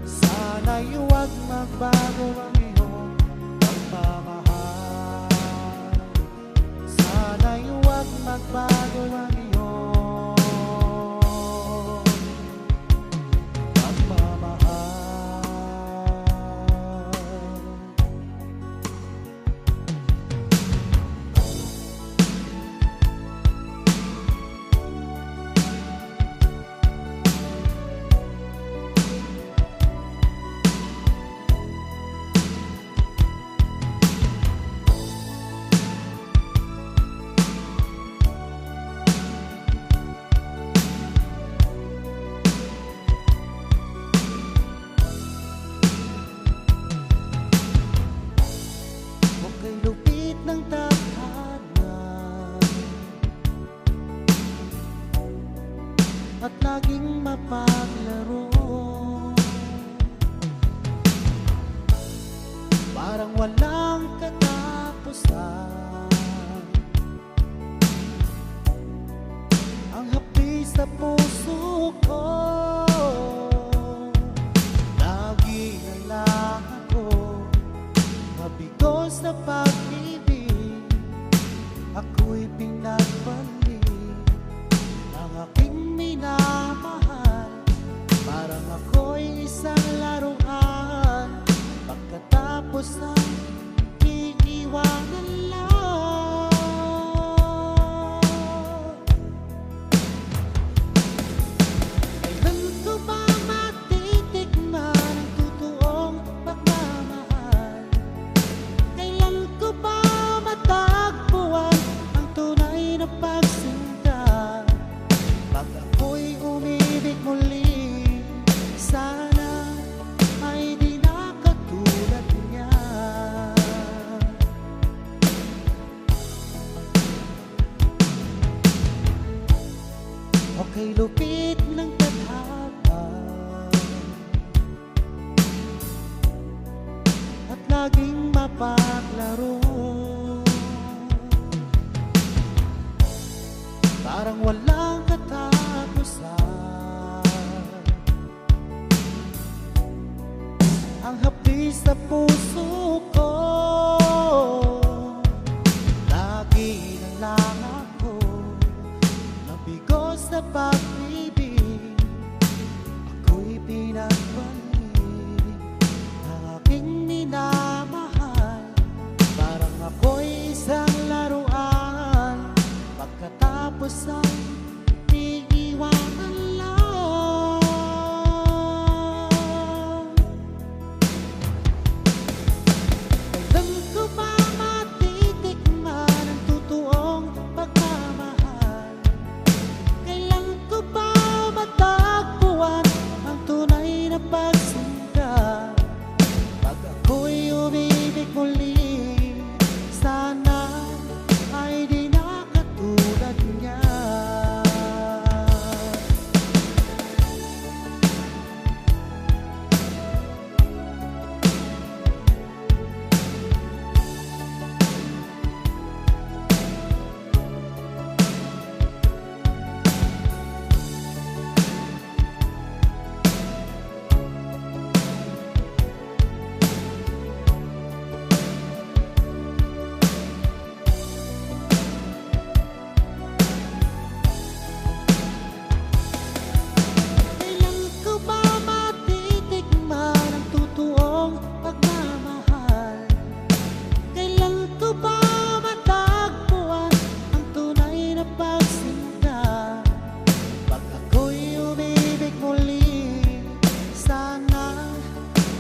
Sana'y huwag magbago ang iyong pagmamahal. Sana'y huwag magbago ang iyong pagmamahal. Huwag kay lupit ng tadhana at laging mapaglaro, parang walang katapusan. Ang hapdi sa puso ko, lagi na lang ako mabigo sa pag-ibig. Ako'y pinagbalik ng aking minamahal, parang ako'y isang laruan, pagkatapos ang iiwanan lang. Kailan ko ba matitikman ang totoong pagmamahal? Kailan ko ba matagpuan ang tunay na pagsinta? Pag ako'y umibig muli, sana ay di na katulad niya. Okay, lupit ng tadhana at laging mapaglaro, parang walang katapusan. Ang hapdi sa puso ko, lagi na lang ako nabigo sa pag-ibig. Ako'y pinagbalik ng aking minamahal, parang ako'y isang laruan, pagkatapos ang iiwanan lang. Kailan ko ba matitikman ang totoong pagmamahal? Kailan ko ba matagpuan ang tunay na pagmamahal?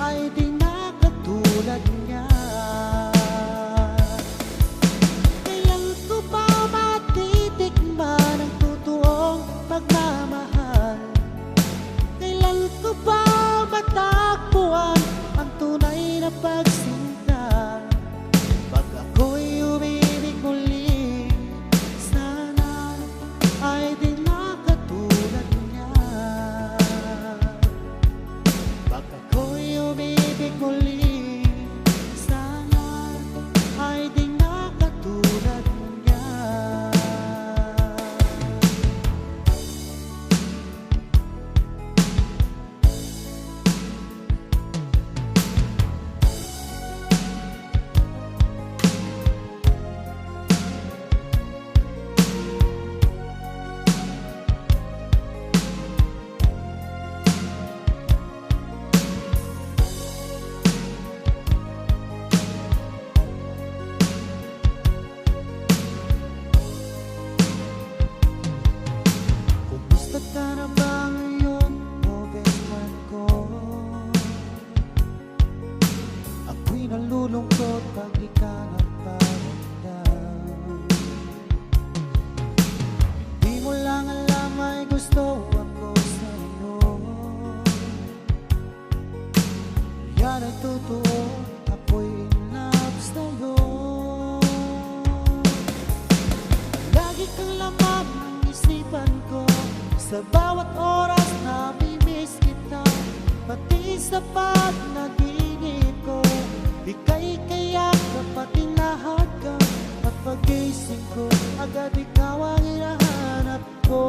ay di na katulad niya. Kailan ko ba matitikman ang totoong pagmamahal? Kailan ko ba matakbuhan ang tunay na pagsinta? Pag ako'y umibig muli, sana ay di na katulad niya. Pag ako'y umibig muli, sana ay di na katulad niya. Kumusta ka na ba ngayon, oh best friend ko? Ako'y nalulungkot pag di ka nagparamdam. Di mo lang alam ay gusto ako sa'yo. Yan ay totoo, ako'y in love sa'yo. Lagi kang laman ng isipan ko, sa bawat oras namimiss kita, pati sa panaginip ko. Ika'y kayak kapag tinahagam, at pagising ko, agad ikaw ang hinahanap ko.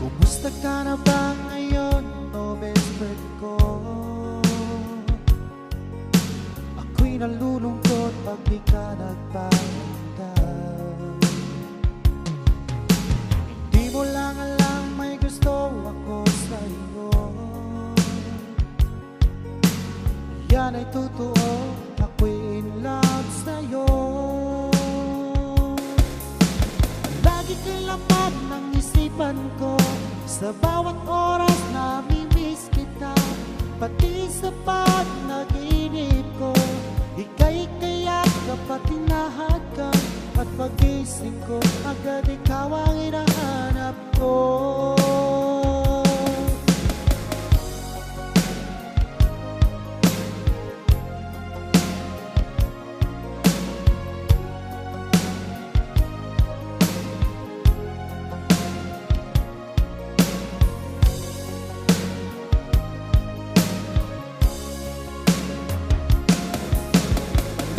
Kumusta ka na ba ngayon, oh best friend ko? Ako'y nalulungkot pag di ka nagparamdam. Hindi mo lang alam may gusto ako sa'yo. Yan ay totoo, ako'y in love sa'yo. Lagi kang laman ng isipan ko, sa bawat oras namimiss kita, pati sa panaginip ko. Ika'y kayak kapag tinahagam, at pagising ko, agad ikaw ang hinahanap ko.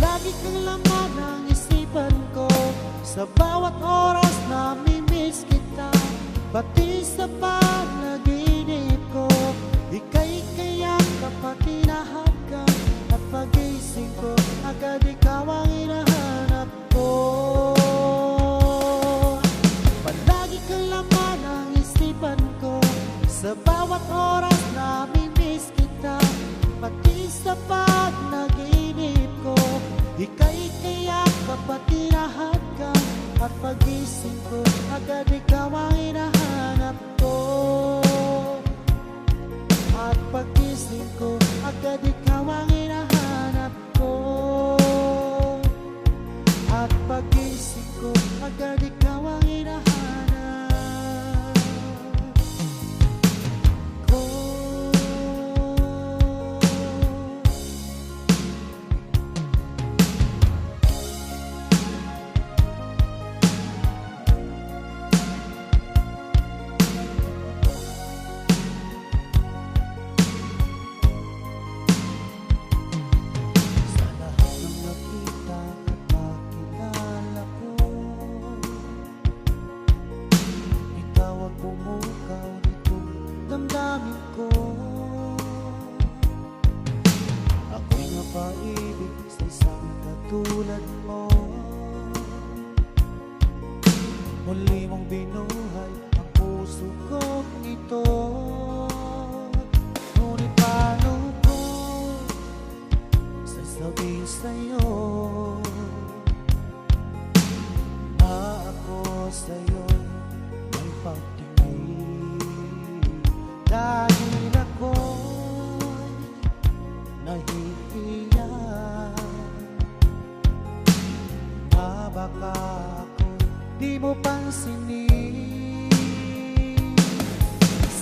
Lagi kang laman ng isipan ko, sa bawat oras namimiss kita, pati sa panaginip ko. Ika'y kayak kapag tinahagam, at pagising ko, agad ikaw ang hinahanap ko. Palagi kang laman ng isipan ko, sa bawat oras namimiss kita, pati sa panaginip ko. Ika'y kayak kapag tinahagam, at pagising ko, agad ikaw ang hinahanap ko. At pagising ko, agad ikaw ang hinahanap ko. At pagising ko, agad ikaw ang hinahanap ko. sining.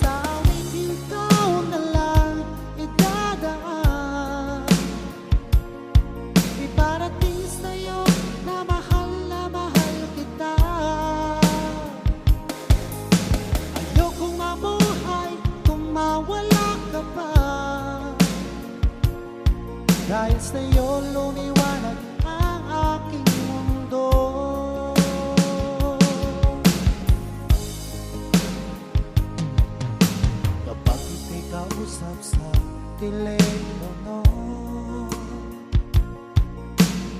Sa awit ikaw na lang idadaan, iparating sa'yo na mahal kita. Ayokong mabuhay kung mawala ka pa, dahil sa'yo lumiwanag ang aking mundo. Kapag ika'y kausap sa telepono,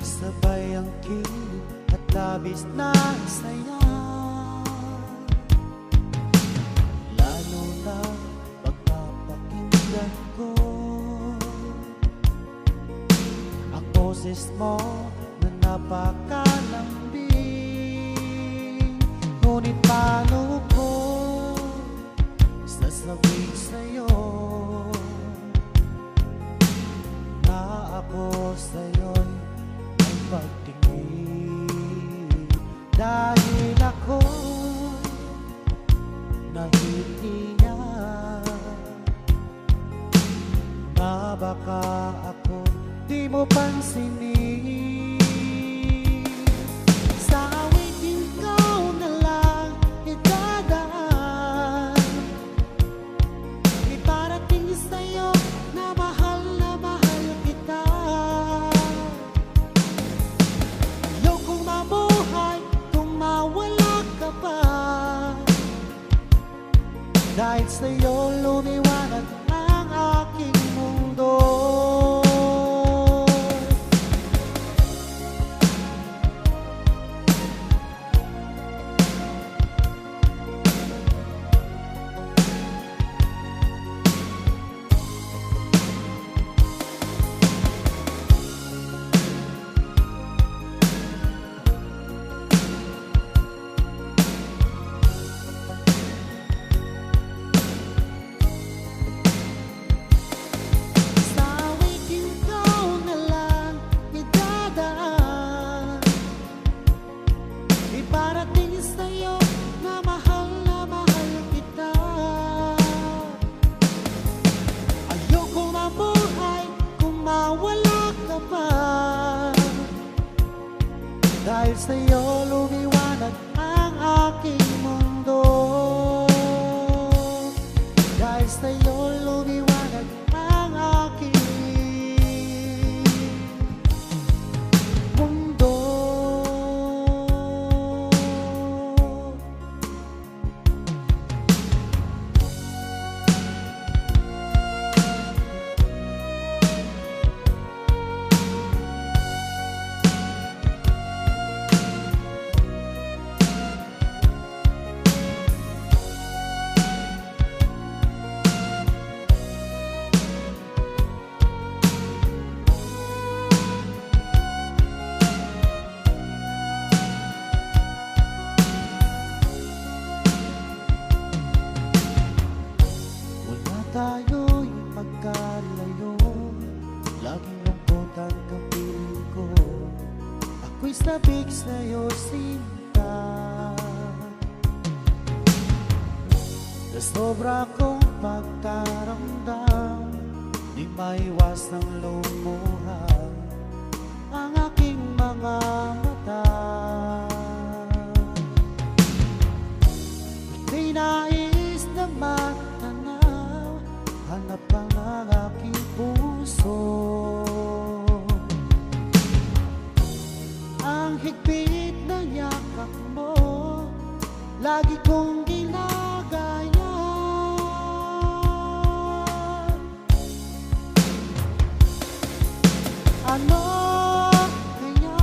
sabay ang kilig at labis na saya, lalo na pagpapakinggan ko ang boses mo na napakalambing. Ngunit paano ko sasabihin sa'yo na ako sa'yo'y may pagtingin, dahil ako nahihiya na baka ako di mo pansinin. Sa awit ikaw na lang idadaan, iparating sa'yo na mahal kita. Ayokong mabuhay kung mawala ka pa, dahil sa'yo lumiwanag ang aking mundo. Iparating sa'yo na mahal kita. Ayoko mabuhay kung mawala ka pa, dahil sa'yo lumiwanag ang aking mundo. Dahil sa'yo lumiwanag ang aking mundo. Tayo'y magkalayo, laging lungkot ang kapiling ko. Ako'y sabik sa'yo, sinta, sa sobra kong pagkaramdam, di maiwasang lumuha ang aking mga mata. Ika'y nais na matanaw, hanap ka ng aking puso. Ang higpit na yakap mo, lagi kong ginagaya. Ano kaya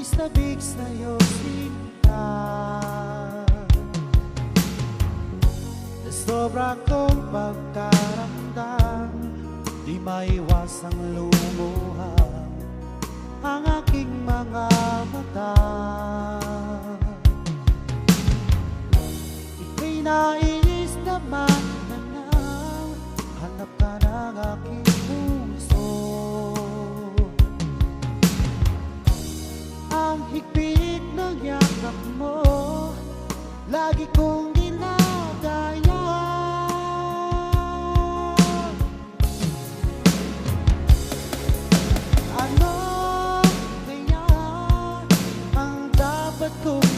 Ako'y sabik sa'yo, sinta. Sobra kong pagkaramdam, di maiwasang lumuha ang aking mga mata. Ika'y nais naman na hanap ka ng aking puso. Ang higpit ng yakap mo, lagi kong ginagaya. Ano kaya ang dapat kong